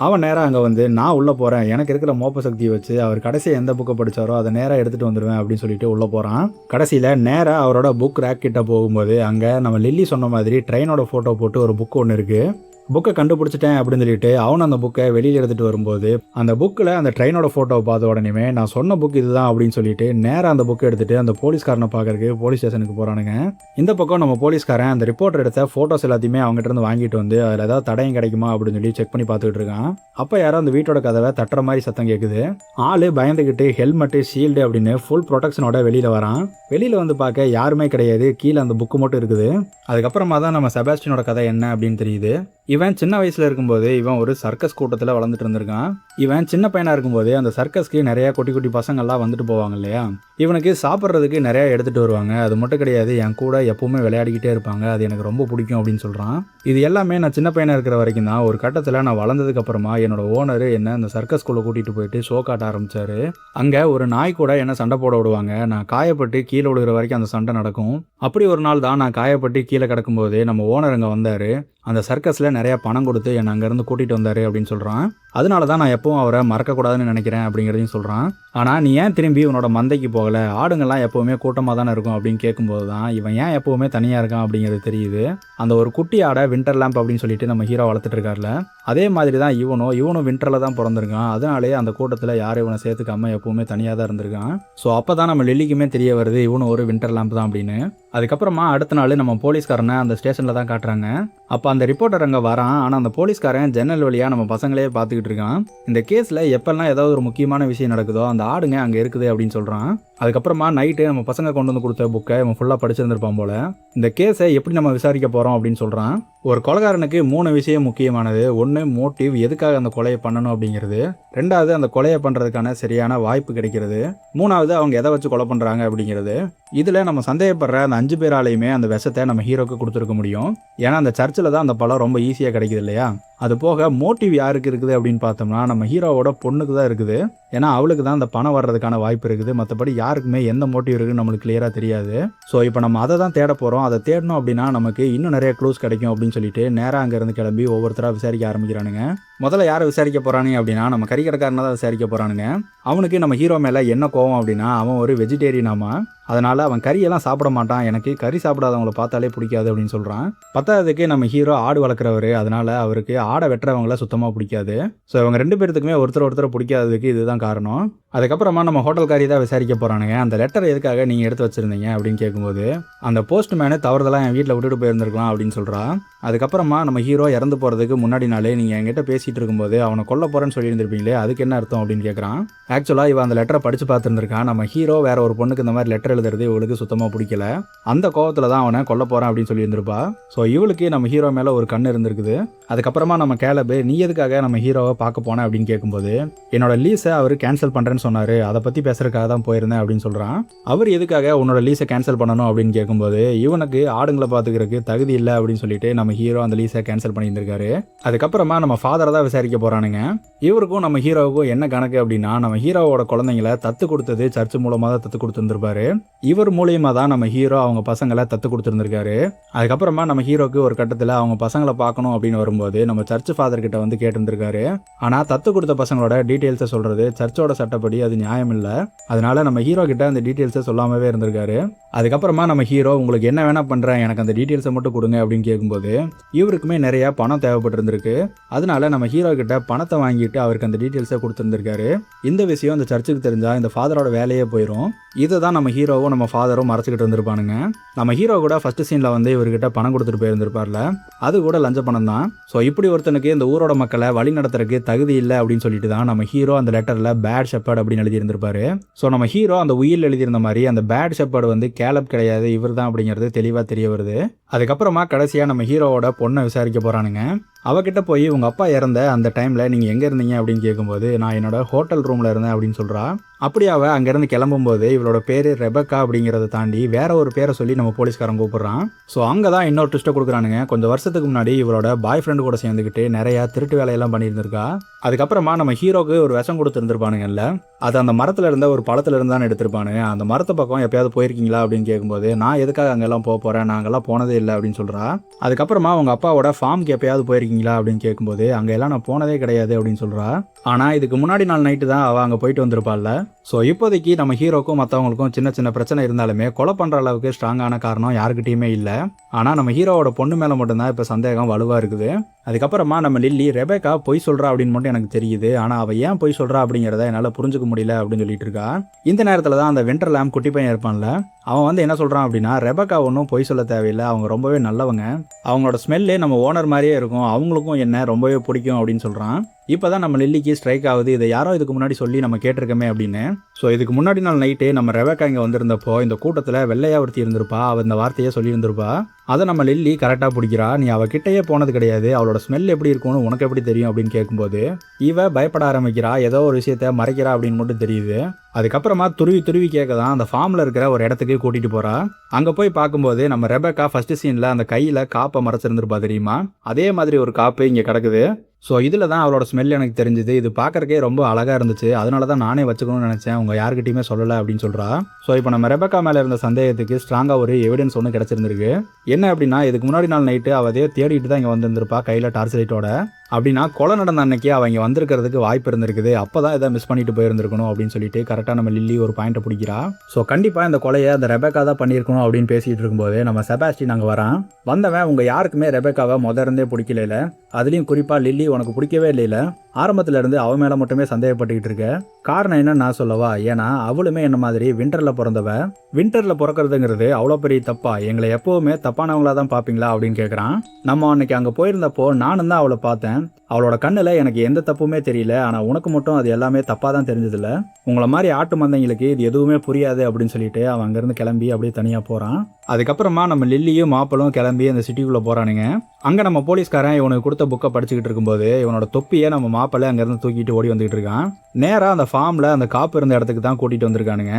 அவன் நேராக அங்கே வந்து நான் உள்ளே போகிறேன், எனக்கு இருக்கிற மோப்ப சக்தியை வச்சு அவர் கடைசியாக எந்த புக்கை படித்தாரோ அதை நேராக எடுத்துகிட்டு வந்துடுவேன் அப்படின்னு சொல்லிட்டு உள்ளே போகிறான். கடைசியில் நேராக அவரோட புக் ரேக் கிட்ட போகும்போது அங்கே நம்ம லில்லி சொன்ன மாதிரி ட்ரெயினோட ஃபோட்டோ போட்டு ஒரு புக்கு ஒன்று இருக்குது. புக்கை கண்டுபிடிச்சிட்டேன் அப்படின்னு சொல்லிட்டு அவன் அந்த புக்கை வெளியில் எடுத்துகிட்டு வரும்போது அந்த புக்கில் அந்த ட்ரெயினோட ஃபோட்டோவை பார்த்த உடனே நான் சொன்ன புக் இதுதான் அப்படின்னு சொல்லிட்டு நேராக அந்த புக்கை எடுத்துகிட்டு அந்த போலீஸ்காரனை பார்க்கறதுக்கு போலீஸ் ஸ்டேஷனுக்கு போகிறானுங்க. இந்த பக்கம் நம்ம போலீஸ்காரன் அந்த ரிப்போர்ட்டர் எடுத்த ஃபோட்டோஸ் எல்லாத்தையுமே அவங்ககிட்ட இருந்து வாங்கிட்டு வந்து அதில் ஏதாவது தடயம் கிடைக்குமா அப்படின்னு சொல்லி செக் பண்ணி பார்த்துக்கிட்டு இருக்கான். அப்போ யாரோ அந்த வீட்டோட கதவை தட்டுற மாதிரி சத்தம் கேட்குது. ஆள் பயந்துக்கிட்டு ஹெல்மெட்டு ஷீல்டு அப்படின்னு ஃபுல் ப்ரொடெக்ஷனோட வெளியில் வரான். வெளியில் வந்து பார்க்க யாருமே கிடையாது, கீழே அந்த புக்கு மட்டும் இருக்குது. அதுக்கப்புறமா தான் நம்ம செபாஸ்டினோட கதை என்ன அப்படின்னு தெரியுது. இவன் சின்ன வயசில் இருக்கும்போது இவன் ஒரு சர்க்கஸ் கூட்டத்தில் வளர்ந்துட்டு இருந்திருக்கான். இவன் சின்ன பையனாக இருக்கும்போது அந்த சர்க்கஸ்க்கு நிறையா குட்டி குட்டி பசங்கள்லாம் வந்துட்டு போவாங்க இல்லையா, இவனுக்கு சாப்பிட்றதுக்கு நிறையா எடுத்துகிட்டு வருவாங்க. அது மட்டும் கிடையாது, என் கூட எப்பவுமே விளையாடிக்கிட்டே இருப்பாங்க, அது எனக்கு ரொம்ப பிடிக்கும் அப்படின்னு சொல்கிறான். இது எல்லாமே நான் சின்ன பையனாக இருக்கிற வரைக்கும் தான். ஒரு கட்டத்தில் நான் வளர்ந்ததுக்கு அப்புறமா என்னோட ஓனர் என்ன அந்த சர்க்கஸ்குள்ளே கூட்டிகிட்டு போயிட்டு ஷோ காட்ட ஆரம்பித்தார். அங்கே ஒரு நாய் கூட என்ன சண்டை போட விடுவாங்க. நான் காயப்பட்டு கீழே விழுகிற வரைக்கும் அந்த சண்டை நடக்கும். அப்படி ஒரு நாள் தான் நான் காயப்பட்டு கீழே கிடக்கும்போது நம்ம ஓனர் அங்கே வந்தார். அந்த சர்க்கஸில் நிறையா பணம் கொடுத்து என்னை அங்கேருந்து கூட்டிகிட்டு வந்தார் அப்படின்னு சொல்கிறான். அதனால தான் நான் எப்பவும் அவரை மறக்கக்கூடாதுன்னு நினைக்கிறேன் அப்படிங்கிறதையும் சொல்கிறான். ஆனால் நீ ஏன் திரும்பி உன்னோட மந்தைக்கு போகலை, ஆடுங்கள்லாம் எப்போவுமே கூட்டமாக தானே இருக்கும் அப்படின்னு கேட்கும்போது தான் இவன் ஏன் எப்போவுமே தனியாக இருக்கான் அப்படிங்கிறது தெரியுது. அந்த ஒரு குட்டி ஆடை வின்டர் லேம்ப் அப்படின்னு சொல்லிட்டு நம்ம ஹீரோ வளர்த்துட்டு இருக்கார்ல, அதே மாதிரி தான் இவனும் வின்டரில் தான் பிறந்திருக்கான். அதனாலே அந்த கூட்டத்தில் யாரும் இவனை சேர்த்துக்காம எப்போவுமே தனியாக தான் இருந்திருக்கான். ஸோ அப்போ தான் நம்ம லில்லிக்குமே தெரிய வருது இவனும் ஒரு வின்டர் லேம்ப் தான் அப்படின்னு. அதுக்கப்புறமா அடுத்த நாள் நம்ம போலீஸ்காரனை அந்த ஸ்டேஷனில் தான் காட்டுறாங்க. அப்போ அந்த ரிப்போர்ட்டர் அங்கே வரான். ஆனால் அந்த போலீஸ்காரன் ஜன்னல் வழியாக நம்ம பசங்களே பார்த்துக்கிட்டு இருக்கான். இந்த கேஸில் எப்பெல்லாம் ஏதாவது ஒரு முக்கியமான விஷயம் நடக்குதோ அந்த ஆடுங்க அங்கே இருக்குது அப்படின்னு சொல்கிறான். அதுக்கப்புறமா நைட்டு நம்ம பசங்க கொண்டு வந்து கொடுத்த புக்கை இவன் ஃபுல்லாக படிச்சிருந்திருப்பான் போல. இந்த கேஸை எப்படி நம்ம விசாரிக்க போகிறோம் அப்படின்னு சொல்கிறான். ஒரு கொலைகாரனுக்கு 3 விஷயம் முக்கியமானது. 1 மோட்டிவ், எதுக்காக அந்த கொலையை பண்ணணும் அப்படிங்கிறது. 2வது அந்த கொலையை பண்ணுறதுக்கான சரியான வாய்ப்பு கிடைக்கிறது. 3வது அவங்க எதை வச்சு கொலை பண்ணுறாங்க அப்படிங்கிறது. இதில் நம்ம சந்தேகப்படுற அந்த 5 பேராலையுமே அந்த விஷத்தை நம்ம ஹீரோக்கு கொடுத்துருக்க முடியும். ஏன்னா அந்த சர்ச்சில் தான் அந்த பழம் ரொம்ப ஈஸியாக கிடைக்குது இல்லையா. அது போக மோட்டிவ் யாருக்கு இருக்குது அப்படின்னு பார்த்தோம்னா நம்ம ஹீரோவோட பொண்ணுக்கு தான் இருக்குது. ஏன்னா அவளுக்கு தான் அந்த பணம் வர்றதுக்கான வாய்ப்பு இருக்குது. மற்றபடி யாருக்குமே எந்த மோட்டிவ் இருக்குன்னு நம்மளுக்கு கிளியராக தெரியாது. ஸோ இப்போ நம்ம அதை தான் தேட போகிறோம். அதை தேடணும் அப்படின்னா நமக்கு இன்னும் நிறைய க்ளூஸ் கிடைக்கும் அப்படின்னு சொல்லிட்டு நேராக அங்கேருந்து கிளம்பி ஒவ்வொருத்தராக விசாரிக்க ஆரம்பிக்கிறானுங்க. முதல்ல யாரை விசாரிக்க போகிறானுங்க அப்படின்னா நம்ம கறிக்கடைக்காரனை தான் விசாரிக்க போகிறானுங்க. அவனுக்கு நம்ம ஹீரோ மேலே என்ன கோவம் அப்படின்னா அவன் ஒரு வெஜிடேரியனாமா, அதனால் அவன் கறியெல்லாம் சாப்பிட மாட்டான், எனக்கு கறி சாப்பிடாதவங்கள பார்த்தாலே பிடிக்காது அப்படின்னு சொல்கிறான். 10வதுக்கு நம்ம ஹீரோ ஆடு வளர்க்குறவர், அதனால் அவருக்கு ஆடை வெட்டுறவங்கள சுத்தமாக பிடிக்காது. ஸோ இவங்க 2 பேர்த்துக்குமே ஒருத்தர் பிடிக்காததுக்கு இதுதான் காரணம். அதுக்கப்புறமா நம்ம ஹோட்டல்காரி தான் விசாரிக்க போகிறானுங்க. அந்த லெட்டர் எதுக்காக நீங்கள் எடுத்து வச்சுருந்தீங்க அப்படின்னு கேட்கும்போது அந்த போஸ்ட்மேனு தவறுதெல்லாம் என் வீட்டில் விட்டுட்டு போயிருந்துருக்கலாம் அப்படின்னு சொல்கிறான். அதுக்கப்புறமா நம்ம ஹீரோ இறந்து போகிறதுக்கு முன்னாடி நாளே நீங்கள் என்கிட்ட பேசிகிட்டு இருக்கும்போது அவனை கொல்ல போகிறேன்னு சொல்லியிருந்திருப்பீங்களே, அதுக்கு என்ன அர்த்தம் அப்படின்னு கேட்குறான். ஆக்சுவலாக இவன் அந்த லெட்டரை படித்து பார்த்துருந்துருக்கான். நம்ம ஹீரோ வேற ஒரு பொண்ணுக்கு இந்த மாதிரி லெட்டர் எழுதுறது இவளுக்கு சுத்தமாக பிடிக்கல. அந்த கோவத்தில் தான் அவனை கொல்ல போகிறான் அப்படின்னு சொல்லியிருந்திருப்பா. ஸோ இவளுக்கு நம்ம ஹீரோ மேலே ஒரு கண் இருந்திருக்குது. அதுக்கப்புறமா நம்ம கேலபு நீ எதுக்காக நம்ம ஹீரோவை பார்க்க போனேன் அப்படின்னு கேட்கும்போது என்னோட லீஸை அவர் கேன்சல் பண்ணுறேன்னு சொன்னார், அதை பற்றி பேசுறதுக்காக தான் போயிருந்தேன் அப்படின்னு சொல்கிறான். அவர் எதுக்காக உன்னோட லீஸை கேன்சல் பண்ணணும் அப்படின்னு கேட்கும்போது இவனுக்கு ஆடுங்களை பார்த்துக்கிறதுக்கு தகுதி இல்லை அப்படின்னு சொல்லிட்டு நம்ம ஹீரோ அந்த லீஸை கேன்சல் பண்ணியிருந்திருக்காரு. அதுக்கப்புறமா நம்ம ஃபாதரை தான் விசாரிக்க போகிறானுங்க. இவருக்கும் நம்ம ஹீரோவுக்கும் என்ன கணக்கு அப்படின்னா நம்ம ஹீரோவோட குழந்தைங்களை தத்து கொடுத்தது சர்ச் மூலமாக தான் தத்து கொடுத்துருந்துருப்பாரு. இவர் மூலியமாக தான் நம்ம ஹீரோ அவங்க பசங்களை தத்து கொடுத்துருந்துருக்காரு. அதுக்கப்புறமா நம்ம ஹீரோக்கு ஒரு கட்டத்தில் அவங்க பசங்களை பார்க்கணும் அப்படின்னு வரும்போது நம்ம சர்ச் ஃபாதர் கிட்ட வந்து கேட்டிருந்திருக்காரு. ஆனால் தத்து கொடுத்த பசங்களோட டீட்டெயில்ஸை சொல்கிறது சர்ச்சோட சட்டப்படி அது நியாயம் இல்லை. அதனால நம்ம ஹீரோ கிட்ட அந்த டீட்டெயில்ஸை சொல்லாமவே இருந்திருக்காரு. அதுக்கப்புறமா நம்ம ஹீரோ உங்களுக்கு என்ன வேணா பண்ணுறேன், எனக்கு அந்த டீட்டெயில்ஸை மட்டும் கொடுங்க அப்படின்னு கேட்கும்போது இவருக்குமே நிறைய பணம் தேவைப்பட்டிருந்திருக்கு. அதனால நம்ம ஹீரோ கிட்ட பணத்தை வாங்கிட்டு அவருக்கு அந்த டீட்டெயில்ஸை கொடுத்துருந்துருக்காரு. இந்த விஷயம் இந்த சர்ச்சுக்கு தெரிஞ்சா இந்த ஃபாதரோட வேலையே போயிடும். இதை தான் நம்ம ஹீரோவும் நம்ம ஃபாதரும் மறைச்சிக்கிட்டு இருந்திருப்பானுங்க. நம்ம ஹீரோ கூட ஃபர்ஸ்ட் சீனில் வந்து இவர்கிட்ட பணம் கொடுத்துட்டு போயிருந்திருப்பார்ல, அது கூட லஞ்ச பணம் தான். ஸோ இப்படி ஒருத்தனுக்கு இந்த ஊரோட மக்களை வழி நடத்துறதுக்கு தகுதி இல்லை அப்படின்னு சொல்லிட்டு தான் நம்ம ஹீரோ அந்த லெட்டரில் பேட் ஷெப்பர்ட் அப்படின்னு எழுதியிருந்திருப்பாரு. ஸோ நம்ம ஹீரோ அந்த உயில் எழுதியிருந்த மாதிரி அந்த பேட் ஷெப்பர்டு வந்து கேலப் கிடையாது, இவர் தான் அப்படிங்கிறது தெளிவாக தெரிய வருது. அதுக்கப்புறமா கடைசியாக நம்ம ஹீரோவோட பொண்ணை விசாரிக்க போகிறானுங்க. அவகிட்ட போய் உங்கள் அப்பா இறந்த அந்த டைமில் நீங்கள் எங்கே இருந்தீங்க அப்படின்னு கேட்கும்போது நான் என்னோட ஹோட்டல் ரூமில் இருந்தேன் அப்படின்னு சொல்கிறா. அப்படி அவள் அங்கேருந்து கிளம்பும்போது இவளோட பேர் ரெபக்கா அப்படிங்கிறத தாண்டி வேற ஒரு பேரை சொல்லி நம்ம போலீஸ்காரன் கூப்பிட்றான். ஸோ அங்கே தான் இன்னொரு ட்விஸ்ட்டை கொடுக்குறானுங்க. கொஞ்சம் வருஷத்துக்கு முன்னாடி இவளோட பாய் ஃப்ரெண்டு கூட சேர்ந்துக்கிட்டு நிறையா திருட்டு வேலையெல்லாம் பண்ணியிருந்திருக்கா. அதுக்கப்புறமா நம்ம ஹீரோக்கு ஒரு விஷம் கொடுத்துருந்துருப்பானுங்கல்ல, அது அந்த மரத்தில் இருந்த ஒரு பழத்தில் இருந்தானே எடுத்திருப்பானுங்க. அந்த மரத்து பக்கம் எப்பயாவது போயிருக்கீங்களா அப்படின்னு கேட்கும்போது நான் எதுக்காக அங்கெல்லாம் போக போகிறேன், நாங்கெல்லாம் போனதே இல்லை அப்படின்னு சொல்கிறா. அதுக்கப்புறமா அவங்க அப்பாவோட ஃபார்முக்கு எப்பயாவது போயிருக்கீங்களா அப்படின்னு கேட்கும்போது அங்கே எல்லாம் நான் போனதே கிடையாது அப்படின்னு சொல்கிறா. ஆனால் இதுக்கு முன்னாடி நாள் நைட்டு தான் அவள் அங்கே போயிட்டு வந்திருப்பாள்ல. ஸோ இப்போதைக்கு நம்ம ஹீரோக்கும் மற்றவங்களுக்கும் சின்ன சின்ன பிரச்சனை இருந்தாலுமே கொலை பண்ணுற அளவுக்கு ஸ்ட்ராங்கான காரணம் யாருக்கிட்டையுமே இல்லை. ஆனால் நம்ம ஹீரோவோட பொண்ணு மேலே மட்டும்தான் இப்போ சந்தேகம் வலுவாக இருக்குது. அதுக்கப்புறமா நம்ம லில்லி ரெபேக்கா பொய் சொல்கிறா அப்படின்னு மட்டும் எனக்கு தெரியுது, ஆனால் அவள் ஏன் பொய் சொல்கிறா அப்படிங்கிறத என்னால் புரிஞ்சுக்க முடியல அப்படின்னு சொல்லிட்டு இருக்கா. இந்த நேரத்தில் தான் அந்த வின்டர் லேம்ப் குட்டி பையன் இருப்பான்ல, அவன் வந்து என்ன சொல்கிறான் அப்படின்னா ரெபேக்கா ஒன்றும் பொய் சொல்ல தேவையில்லை, அவங்க ரொம்பவே நல்லவங்க, அவங்களோட ஸ்மெல்லே நம்ம ஓனர் மாதிரியே இருக்கும், அவங்களுக்கும் என்ன ரொம்பவே பிடிக்கும் அப்படின்னு சொல்கிறான். இப்போ தான் நம்ம லில்லிக்கு ஸ்ட்ரைக் ஆகுது, இதை யாரோ இதுக்கு முன்னாடி சொல்லி நம்ம கேட்டிருக்கோமே அப்படின்னு. ஸோ இதுக்கு முன்னாடி நாள் நைட்டு நம்ம ரெபேக்கா இங்கே வந்திருந்தப்போ இந்த கூட்டத்தில் வெள்ளையா ஒருத்தி இருந்திருப்பா, அவள் இந்த வார்த்தையை சொல்லியிருந்திருப்பா. அதை நம்ம லில்லி கரெக்டாக பிடிக்கிறா. நீ அவள் கிட்டேயே போனது கிடையாது, அவளோட ஸ்மெல் எப்படி இருக்கும்னு உனக்கு எப்படி தெரியும் அப்படின்னு கேட்கும்போது இவ பயப்பட ஆரம்பிக்கிறா, ஏதோ ஒரு விஷயத்த மறைக்கிறா அப்படின்னு மட்டும் தெரியுது. அதுக்கப்புறமா துருவி துருவி கேட்க தான் அந்த ஃபார்மில் இருக்கிற ஒரு இடத்துக்கு கூட்டிகிட்டு போகிறா. அங்கே போய் பார்க்கும்போது நம்ம ரெபேக்கா ஃபர்ஸ்ட் சீனில் அந்த கையில் காப்பை மறைச்சிருந்துருப்பா தெரியுமா, அதே மாதிரி ஒரு காப்பு இங்கே கிடக்குது. ஸோ இதில் தான் அவளோட ஸ்மெல் எனக்கு தெரிஞ்சுது, இது பார்க்குறக்கே ரொம்ப அழகாக இருந்துச்சு, அதனால தான் நானே வச்சுக்கணும்னு நினச்சேன், உங்கள் யாருக்கிட்டையுமே சொல்லலை அப்படின்னு சொல்கிறா. ஸோ இப்போ நம்ம ரெபேக்கா மேலே இருந்த சந்தேகத்துக்கு ஸ்ட்ராங்காக ஒரு எவிடன்ஸ் ஒன்று கிடச்சிருந்துருக்கு. என்ன அப்படின்னா இதுக்கு முன்னாடி நாள் நைட்டு அவள் அதே தேடிட்டு தான் இங்கே வந்திருந்திருப்பா கையில் டார்ச் லைட்டோட. அப்படின்னா கொலை நடந்த அன்னைக்கு அவங்க வந்திருக்கிறதுக்கு வாய்ப்பு இருந்திருக்குது, அப்போ தான் இதை மிஸ் பண்ணிட்டு போயிருந்திருக்கணும் அப்படின்னு சொல்லிட்டு கரெக்டாக நம்ம லில்லி ஒரு பாயிண்ட்டை பிடிக்கிறா. ஸோ கண்டிப்பாக இந்த கொலையை அந்த ரெபேக்கா தான் பண்ணியிருக்கணும் அப்படின்னு பேசிகிட்டு இருக்கும்போது நம்ம செபாஸ்டின் அங்கே வரான். வந்தவன் உங்கள் யாருக்குமே ரெபேக்காவை இருந்தே பிடிக்கல, அதுலேயும் குறிப்பாக லில்லி உனக்கு பிடிக்கவே இல்லைல, ஆரம்பத்துல இருந்து அவன் மேலே மட்டுமே சந்தேகப்பட்டுக்கிட்டு இருக்க, காரணம் என்னன்னு நான் சொல்லவா, ஏன்னா அவளுமே என்ன மாதிரி வின்டரில் பிறந்தவ, வின்டரில் பிறக்கிறதுங்கிறது அவ்வளோ பெரிய தப்பா, எங்களை எப்போவுமே தப்பானவங்களா தான் பார்ப்பீங்களா அப்படின்னு கேட்குறான். நம்ம அன்னைக்கு அங்கே போயிருந்தப்போ நானும் தான் அவளை பார்த்தேன், அவளோட கண்ணில் எனக்கு எந்த தப்புமே தெரியல, ஆனால் உனக்கு மட்டும் அது எல்லாமே தப்பாக தான் தெரிஞ்சதில்ல, உங்களை மாதிரி ஆட்டு மந்தைங்களுக்கு இது எதுவுமே புரியாது அப்படின்னு சொல்லிட்டு அவன் அங்கேருந்து கிளம்பி அப்படியே தனியாக போகிறான். அதுக்கப்புறமா நம்ம லில்லியும் மாப்பிளும் கிளம்பி அந்த சிட்டிக்குள்ளே போகிறானுங்க. அங்கே நம்ம போலீஸ்காரன் இவனுக்கு கொடுத்த புக்கை படிச்சுக்கிட்டு இருக்கும்போது இவனோட தொப்பியை நம்ம மாப்பிள்ளை அங்கேருந்து தூக்கிட்டு ஓடி வந்துகிட்டு இருக்கான். நேராக அந்த ஃபார்மில் அந்த காப்பு இருந்த இடத்துக்கு தான் கூட்டிகிட்டு வந்திருக்கானுங்க.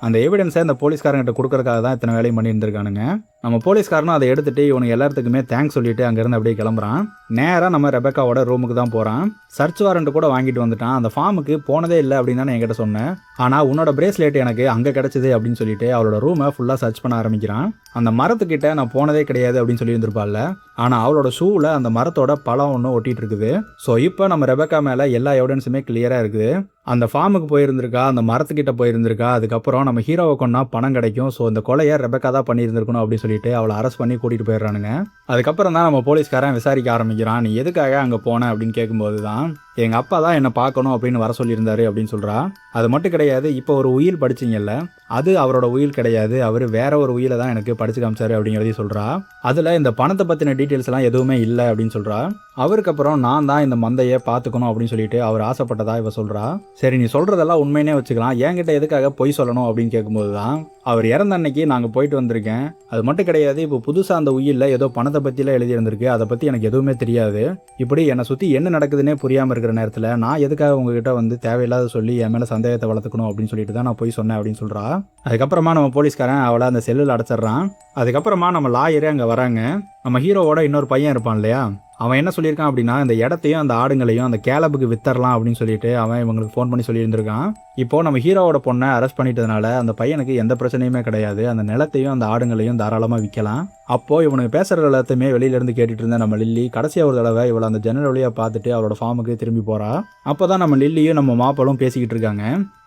அந்த எவிடன்ஸை அந்த போலீஸ்காரங்கிட்ட கொடுக்கறதுக்காக தான் இத்தனை வேலையும் பண்ணியிருந்திருக்கானுங்க. நம்ம போலீஸ்காரனும் அதை எடுத்துகிட்டு இவனுக்கு எல்லாத்துக்குமே தேங்க்ஸ் சொல்லிட்டு அங்கேருந்து அப்படியே கிளம்புறான். நேராக நம்ம ரெபேக்காவோட ரூமுக்கு தான் போகிறான். சர்ச் வாரண்ட் கூட வாங்கிட்டு வந்துட்டான். அந்த ஃபார்முக்கு போனதே இல்லை அப்படின்னு தான் என்கிட்ட சொன்னேன், ஆனால் உன்னோட பிரேஸ்லெட் எனக்கு அங்கே கிடச்சிது அப்படின்னு சொல்லிட்டு அவளோட ரூமை ஃபுல்லாக சர்ச் பண்ண ஆரம்பிக்கிறான். அந்த மரத்துக்கிட்ட நான் போனதே கிடையாது அப்படின்னு சொல்லி இருந்திருப்பாள்ல, ஆனால் அவளோட ஷூவில் அந்த மரத்தோட பழம் ஒன்று ஒட்டிகிட்டு இருக்குது. ஸோ இப்போ நம்ம ரெபேக்கா மேலே எல்லா எவிடன்ஸுமே கிளியராக இருக்குது. அந்த ஃபார்முக்கு போயிருந்திருக்கா, அந்த மரத்துக்கிட்ட போயிருந்திருக்கா, அதுக்கப்புறம் நம்ம ஹீரோவை கொண்டா பணம் கிடைக்கும், ஸோ இந்த கொலையை ரெபேக்கா தான் பண்ணியிருந்திருக்கணும் அப்படின்னு சொல்லிட்டு அவளை அரெஸ்ட் பண்ணி கூட்டிகிட்டு போயிடுறானுங்க. அதுக்கப்புறம் தான் நம்ம போலீஸ்காரன் விசாரிக்க ஆரம்பிக்கிறான். நீ எதுக்காக அங்கே போன அப்படின்னு கேட்கும்போது தான் எங்கள் அப்பா தான் என்னை பார்க்கணும் அப்படின்னு வர சொல்லியிருந்தாரு அப்படின்னு சொல்கிறா. அது மட்டும் கிடையாது, இப்போ ஒரு உயில் படிச்சிங்கல்ல, அது அவரோட உயில் கிடையாது, அவர் வேற ஒரு உயிலை தான் எனக்கு படிச்சு காமிச்சாரு அப்படிங்கிறதையும் சொல்கிறா. அதில் இந்த பணத்தை பற்றின டீட்டெயில்ஸ் எல்லாம் எதுவுமே இல்லை அப்படின்னு சொல்கிறா. அவருக்கு அப்புறம் நான் தான் இந்த மந்தையை பார்த்துக்கணும் அப்படின்னு சொல்லிட்டு அவர் ஆசைப்பட்டதா இவ சொல்கிறா. சரி நீ சொல்கிறதெல்லாம் உண்மையினே வச்சுக்கலாம், என்கிட்ட எதுக்காக பொய் சொல்லணும் அப்படின்னு கேட்கும்போது தான் அவர் இறந்த அன்னைக்கு நாங்கள் போயிட்டு வந்திருக்கேன், அது மட்டும் கிடையாது, இப்போ புதுசாக அந்த உயிரில் ஏதோ பணத்தை பற்றிலாம் எழுதியிருந்திருக்கு, அதை பற்றி எனக்கு எதுவுமே தெரியாது, இப்படி என்னை சுற்றி என்ன நடக்குதுன்னே புரியாமல் இருக்கிற நேரத்தில் நான் எதுக்காக உங்ககிட்ட வந்து தேவையில்லாத சொல்லி என் மேலே சந்தேகத்தை வளர்த்துக்கணும் அப்படின்னு சொல்லிட்டு தான் நான் போய் சொன்னேன் அப்படின்னு சொல்கிறா. அதுக்கப்புறமா நம்ம போலீஸ்காரன் அவளை அந்த செல்லில் அடைச்சிட்றான். அதுக்கப்புறமா நம்ம லாயரே அங்கே வராங்க. நம்ம ஹீரோவோட இன்னொரு பையன் இருப்பான் இல்லையா, அவன் என்ன சொல்லியிருக்கான் அப்படின்னா இந்த இடத்தையும் அந்த ஆடுங்களையும் அந்த கேலபுக்கு வித்தரலாம் அப்படின்னு சொல்லிட்டு அவன் இவங்களுக்கு ஃபோன் பண்ணி சொல்லியிருந்திருக்கான். இப்போது நம்ம ஹீரோவோட பொண்ணை அரெஸ்ட் பண்ணிட்டதுனால அந்த பையனுக்கு எந்த பிரச்சனையுமே கிடையாது, அந்த நிலத்தையும் அந்த ஆடுங்களையும் தாராளமாக விற்கலாம். அப்போது இவனுக்கு பேசுகிற எல்லாத்தையுமே வெளியிலேருந்து கேட்டுட்டு இருந்த நம்ம லில்லி கடைசியாக ஒரு தடவை இவளை அந்த ஜன்னல் வழியாக பார்த்துட்டு அவளோட ஃபார்முக்கு திரும்பி போகிறா. அப்போ தான் நம்ம லில்லியும் நம்ம மாப்பிளும் பேசிக்கிட்டு இருக்காங்க.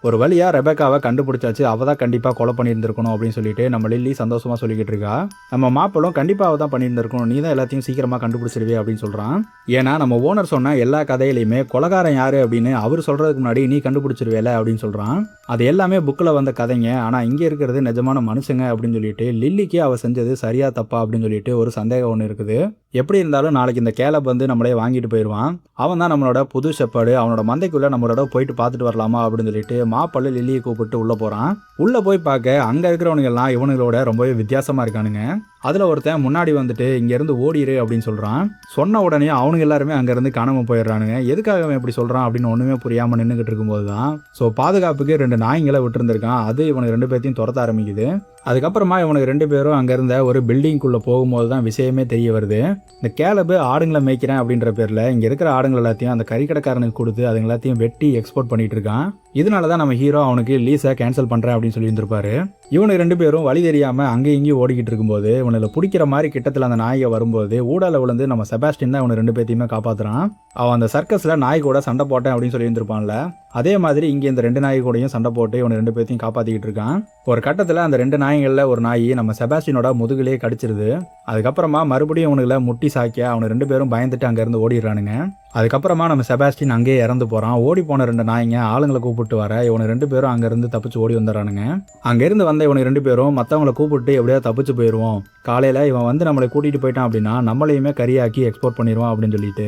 ஒரு வழியாக ரெபேக்காவை கண்டுபிடிச்சாச்சு, அவள் தான் கண்டிப்பாக கொலை பண்ணியிருந்திருக்கணும் அப்படின்னு சொல்லிட்டு நம்ம லில்லி சந்தோஷமாக சொல்லிக்கிட்டு இருக்கா. நம்ம மாப்பிளும் கண்டிப்பாக அவள் தான் பண்ணியிருந்திருக்கணும், நீ தான் எல்லாத்தையும் சீக்கிரமாக கண்டுபிடிச்சிருவே அப்படின்னு சொல்கிறான். ஏன்னா நம்ம ஓனர் சொன்ன எல்லா கதையிலையுமே கொலகாரன் யார் அப்படின்னு அவர் சொல்கிறதுக்கு முன்னாடி நீ கண்டுபிடிச்சிருவேல அப்படின்னு சொல்கிறான். அது எல்லாமே புக்கில் வந்த கதைங்க, ஆனால் இங்கே இருக்கிறது நிஜமான மனுஷங்க அப்படின்னு சொல்லிட்டு லில்லிக்கு அவள் செஞ்சது சரியா தப்பா அப்படின்னு சொல்லிட்டு ஒரு சந்தேகம் ஒன்று இருக்குது. எப்படி இருந்தாலும் நாளைக்கு இந்த கேலப் வந்து நம்மளே வாங்கிட்டு போயிடுவான். அவன் தான் நம்மளோட புது ஷெப்பர்டு. அவனோட மந்தைக்குள்ளே நம்மளோட போயிட்டு பார்த்துட்டு வரலாமா அப்படின்னு சொல்லிட்டு மாப்பள்ளு லில்லியை கூப்பிட்டு உள்ளே போகிறான். உள்ளே போய் பார்க்க அங்கே இருக்கிறவனுங்கெல்லாம் இவனுங்களோட ரொம்பவே வித்தியாசமாக இருக்கானுங்க. அதில் ஒருத்தன் முன்னாடி வந்துட்டு இங்கேருந்து ஓடிரு அப்படின்னு சொல்கிறான். சொன்ன உடனே அவனுங்க எல்லாருமே அங்கேருந்து காணாமல் போயிடுறானுங்க. எதுக்காக அவன் எப்படி சொல்கிறான் அப்படின்னு ஒன்றுமே புரியாமல் நின்றுக்கிட்டு இருக்கும்போது தான் பாதுகாப்புக்கு 2 நாய்ங்களை விட்டுருந்துருக்கான். அது இவனுக்கு 2 பேர்த்தையும் துரத்த ஆரம்பிக்குது. அதுக்கப்புறமா இவனுக்கு 2 பேரும் அங்கேருந்த ஒரு பில்டிங்குள்ளே போகும்போது தான் விஷயமே தெரிய வருது. இந்த கேலபு ஆடுங்களை மேய்க்கிறேன் அப்படின்ற பேரில் இங்கே இருக்கிற ஆடுங்கள் எல்லாத்தையும் அந்த கறிக்கடைக்காரனுக்கு கொடுத்து அதுங்க எல்லாத்தையும் வெட்டி எக்ஸ்போர்ட் பண்ணிட்டு இருக்கான். இதனால தான் நம்ம ஹீரோ அவனுக்கு லீஸை கேன்சல் பண்ணுறேன் அப்படின்னு சொல்லியிருந்திருப்பாரு. இவனுக்கு 2 பேரும் வழி தெரியாமல் அங்கேயும் இங்கேயும் ஓடிக்கிட்டு இருக்கும்போது இவனில் பிடிக்கிற மாதிரி கிட்டத்தில் அந்த நாயை வரும்போது ஊடால விழுந்து நம்ம செபாஸ்டின் தான் இவனை 2 பேர்த்தையுமே காப்பாற்றுறான். அவன் அந்த சர்க்கஸில் நாய் கூட சண்டை போட்டேன் அப்படின்னு சொல்லியிருந்திருப்பான்ல, அதே மாதிரி இங்கே இந்த 2 நாய் கூடயும் சண்டை போட்டு இவனை 2 பேர்த்தையும் காப்பாற்றிக்கிட்டு இருக்கான். ஒரு கட்டத்தில் அந்த 2 நாய்களில் ஒரு நாய் நம்ம செபாஸ்டினோட முதுகிலே கடிச்சிருது. அதுக்கப்புறமா மறுபடியும் இவனுங்களை முட்டி சாய்க்க அவனை 2 பேரும் பயந்துட்டு அங்கேருந்து ஓடிடுறானுங்க. அதுக்கப்புறமா நம்ம செபாஸ்டின் அங்கேயே இறந்து போகிறான். ஓடி போன 2 நாய்ங்க ஆளுங்களை கூப்பிட்டு வர இவனை 2 பேரும் அங்கேருந்து தப்பிச்சு ஓடி வந்துடுறானுங்க. அங்கேருந்து வந்த இவனுக்கு 2 பேரும் மற்றவங்களை கூப்பிட்டு எப்படியாவது தப்பிச்சு போயிடுவோம், காலையில் இவன் வந்து நம்மளை கூட்டிகிட்டு போயிட்டான் அப்படின்னா நம்மளையுமே கறியாக்கி எக்ஸ்போர்ட் பண்ணிடுவான் அப்படின்னு சொல்லிட்டு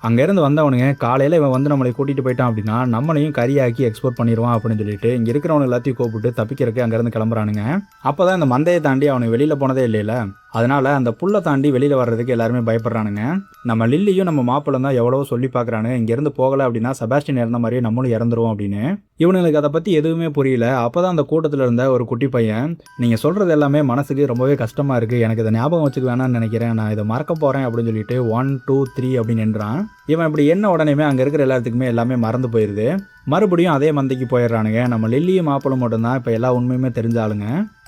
அங்கேருந்து வந்தவனுங்க காலையில் இவன் வந்து நம்மளை கூட்டிகிட்டு போயிட்டான் அப்படின்னா நம்மளையும் கறியாக்கி எக்ஸ்போர்ட் பண்ணிடுவான் அப்படின்னு சொல்லிட்டு இங்கே இருக்கிறவங்க எல்லாத்தையும் கூப்பிட்டு தப்பிக்கிறதுக்கு அங்கேருந்து கிளம்புறானுங்க. அப்போ தான் இந்த மந்தையை தாண்டி அவனுக்கு வெளியில் போனதே இல்லைல்ல, அதனால அந்த புல்லை தாண்டி வெளியில் வர்றதுக்கு எல்லாருமே பயப்படுறானுங்க. நம்ம லில்லியும் நம்ம மாப்பிள்ளும் தான் எவ்வளவோ சொல்லி பார்க்குறானுங்க, இங்கேருந்து போகலை அப்படின்னா செபாஸ்டின் இறந்த மாதிரியே நம்மளும் இறந்துருவோம் அப்படின்னு. இவனுங்களுக்கு அதை பற்றி எதுவுமே புரியல. அப்போ தான் அந்த கூட்டத்தில் இருந்த ஒரு குட்டி பையன், நீங்கள் சொல்கிறது எல்லாமே மனசுக்கு ரொம்பவே கஷ்டமாக இருக்குது, எனக்கு இதை ஞாபகம் வச்சுக்க வேணாம்னு நினைக்கிறேன், நான் இதை மறக்க போகிறேன் அப்படின்னு சொல்லிட்டு 1 2 3 அப்படின்னு என்றான். இவன் இப்படி என்ன உடனேமே அங்கே இருக்கிற எல்லாத்துக்குமே எல்லாமே மறந்து போயிடுது. மறுபடியும் அதே மந்தைக்கு போயிடுறானுங்க. நம்ம லில்லியும் மாப்பிளை மட்டும்தான் இப்போ எல்லா உண்மையுமே தெரிஞ்சாலுங்க.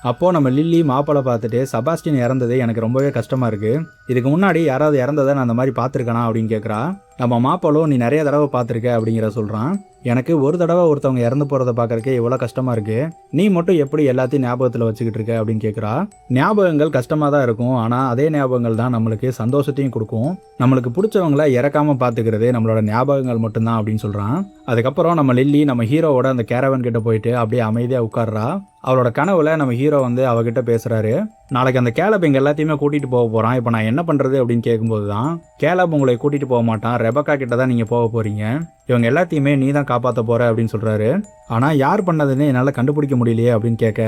அப்போது நம்ம லில்லி மாப்பிளை பார்த்துட்டு செபாஸ்டின் இறந்தது எனக்கு ரொம்பவே கஷ்டமாக இருக்குது, இதுக்கு முன்னாடி யாராவது இறந்ததை நான் அந்த மாதிரி பார்த்துருக்கேனா அப்படின்னு கேட்குறா. நம்ம மாப்பிளும் நீ நிறைய தடவை பார்த்துருக்க அப்படிங்கிற சொல்கிறான். எனக்கு ஒரு தடவை ஒருத்தவங்க இறந்து போகிறத பார்க்கறக்கே இவ்வளோ கஷ்டமாக இருக்குது, நீ மட்டும் எப்படி எல்லாத்தையும் ஞாபகத்தில் வச்சுக்கிட்டு இருக்க அப்படின்னு கேட்குறா. ஞாபகங்கள் கஷ்டமாக தான் இருக்கும், ஆனால் அதே ஞாபகங்கள் தான் நம்மளுக்கு சந்தோஷத்தையும் கொடுக்கும். நம்மளுக்கு பிடிச்சவங்கள இறக்காமல் பார்த்துக்கிறது நம்மளோட ஞாபகங்கள் மட்டும்தான் அப்படின்னு சொல்கிறான். அதுக்கப்புறம் நம்ம லில்லி நம்ம ஹீரோவோட அந்த கேரவன் கிட்ட போயிட்டு அப்படியே அமைதியாக உட்கார்றா. அவளோட கனவுல நம்ம ஹீரோ வந்து அவகிட்ட பேசுகிறாரு. நாளைக்கு அந்த கேலப் எங்கள் எல்லாத்தையுமே கூட்டிகிட்டு போக போகிறான், இப்போ நான் என்ன பண்ணுறது அப்படின்னு கேட்கும்போது தான் கேலப் உங்களை கூட்டிகிட்டு போக மாட்டான், ரெபக்கா கிட்ட தான் நீங்கள் போக போகிறீங்க, இவங்க எல்லாத்தையுமே நீ தான் காப்பாற்ற போகிற அப்படின்னு சொல்கிறாரு. ஆனால் யார் பண்ணதுன்னு என்னால் கண்டுபிடிக்க முடியலையே அப்படின்னு கேட்க,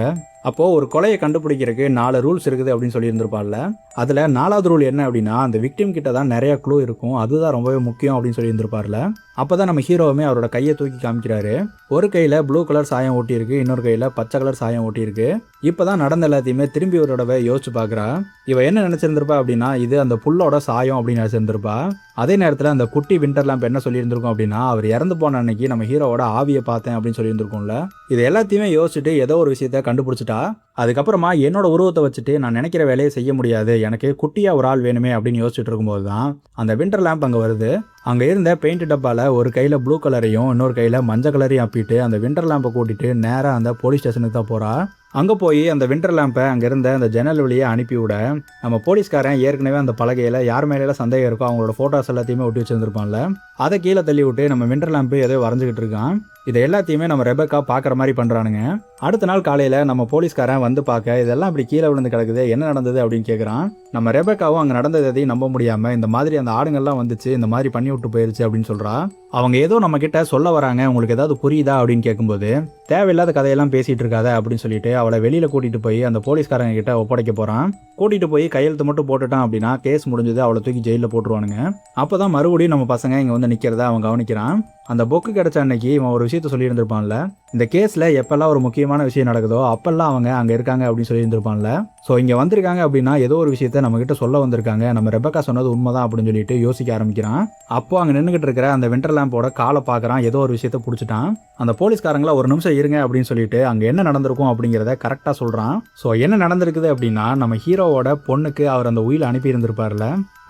அப்போது ஒரு கொலையை கண்டுபிடிக்கிறதுக்கு 4 ரூல்ஸ் இருக்குது அப்படின்னு சொல்லியிருந்திருப்பாள்ல, அதில் 4வது ரூல் என்ன அப்படின்னா அந்த விக்டிம் கிட்ட தான் நிறைய க்ளூ இருக்கும், அதுதான் ரொம்பவே முக்கியம் அப்படின்னு சொல்லியிருந்திருப்பார்ல. அப்போ தான் நம்ம ஹீரோவுமே அவரோட கையை தூக்கி காமிக்கிறாரு. ஒரு கையில் ப்ளூ கலர் சாயம் ஓட்டியிருக்கு, இன்னொரு கையில் பச்சை கலர் சாயம் ஓட்டியிருக்கு. இப்போ தான் நடந்த எல்லாத்தையுமே திரும்பி ஒரு தடவை யோசிச்சு பார்க்குறா. இவ என்ன நினச்சிருந்திருப்பா அப்படின்னா இது அந்த புல்லோட சாயம் அப்படின்னு நினச்சிருந்திருப்பா. அதே நேரத்தில் அந்த குட்டி விண்டர் லேம்ப் என்ன சொல்லியிருந்திருக்கோம் அப்படின்னா அவர் இறந்து போன அன்னைக்கு நம்ம ஹீரோவோட ஆவியை பார்த்தேன் அப்படின்னு சொல்லியிருந்திருக்கோம்ல. இது எல்லாத்தையுமே யோசிச்சுட்டு ஏதோ ஒரு விஷயத்த கண்டுபிடிச்சிட்டா. அதுக்கப்புறமா என்னோட உருவத்தை வச்சுட்டு நான் நினைக்கிற வேலையை செய்ய முடியாது, எனக்கு குட்டியாக ஒரு ஆள் வேணுமே அப்படின்னு யோசிச்சுட்டு இருக்கும்போது தான் அந்த விண்டர் லேம்ப் அங்கே வருது. அங்கே இருந்த பெயிண்ட் டப்பாவில் ஒரு கையில் ப்ளூ கலரையும் இன்னொரு கையில் மஞ்சள் கலரையும் அப்பிட்டு அந்த விண்டர் லேம்பை கூட்டிட்டு நேராக அந்த போலீஸ் ஸ்டேஷனுக்கு தான் போகிறா. அங்கே போய் அந்த விண்டர் லேம்பை அங்கே இருந்த அந்த ஜன்னல் வழியை அனுப்பிவிட நம்ம போலீஸ்காரன் ஏற்கனவே அந்த பலகையில் யார் மேலே சந்தேகம் இருக்கோ அவங்களோட ஃபோட்டோஸ் எல்லாத்தையுமே ஒட்டி வச்சுருந்துருப்பான்ல, அதை கீழே தள்ளி விட்டு நம்ம விண்டர் லேம்பு ஏதோ வரைஞ்சிக்கிட்டு இருக்கான். இதை எல்லாத்தையுமே நம்ம ரெபக்கா பார்க்குற மாதிரி பண்ணுறானுங்க. அடுத்த நாள் காலையில் நம்ம போலீஸ்காரன் வந்து பார்க்க இதெல்லாம் இப்படி கீழே விழுந்து கிடக்குது, என்ன நடந்தது அப்படின்னு கேட்குறான். நம்ம ரெபக்காவும் அங்கே நடந்தது எதையும் நம்ப முடியாமல் இந்த மாதிரி அந்த ஆடுங்கள்லாம் வந்துச்சு, இந்த மாதிரி பண்ணி விட்டு போயிருச்சு அப்படின்னு சொல்கிறா. அவங்க ஏதோ நம்ம கிட்ட சொல்ல வராங்க, உங்களுக்கு ஏதாவது புரியுதா அப்படின்னு கேட்கும்போது தேவையில்லாத கதையெல்லாம் பேசிகிட்டு இருக்காத அப்படின்னு சொல்லிட்டு அவளை வெளியில் கூட்டிகிட்டு போய் அந்த போலீஸ்காரங்க கிட்ட ஒப்படைக்க போகிறான். கூட்டிகிட்டு போய் கையெழுத்து மட்டும் போட்டுட்டான் அப்படின்னா கேஸ் முடிஞ்சது, அவளை தூக்கி ஜெயிலில் போட்டுருவானுங்க. அப்போ தான் மறுபடியும் நம்ம பசங்க இங்கே வந்து நிற்கிறத அவன் கவனிக்கிறான். அந்த புக்கு கிடைச்ச அன்னைக்கு இவன் ஒரு விஷயத்த சொல்லியிருந்திருப்பான்ல, இந்த கேஸில் எப்பெல்லாம் ஒரு முக்கியமான விஷயம் நடக்குதோ அப்பெல்லாம் அவங்க அங்கே இருக்காங்க அப்படின்னு சொல்லியிருந்திருப்பான்ல. ஸோ இங்கே வந்திருக்காங்க அப்படின்னா ஏதோ ஒரு விஷயத்த நம்மகிட்ட சொல்ல வந்திருக்காங்க, நம்ம ரெபக்கா சொன்னது உண்மைதான் அப்படின்னு சொல்லிட்டு யோசிக்க ஆரம்பிக்கிறான். அப்போ அங்கே நின்றுகிட்டு இருக்கிற அந்த விண்டர் லேம்போட காலை பார்க்குறான், ஏதோ ஒரு விஷயத்த பிடிச்சிட்டான். அந்த போலீஸ்காரங்களா ஒரு நிமிஷம் இருங்க அப்படின்னு சொல்லிட்டு அங்கே என்ன நடந்திருக்கும் அப்படிங்கிறத கரெக்டாக சொல்கிறான். ஸோ என்ன நடந்திருக்குது அப்படின்னா நம்ம ஹீரோவோட பொண்ணுக்கு அவர் அந்த உயில் அனுப்பி இருந்திருப்பார்ல,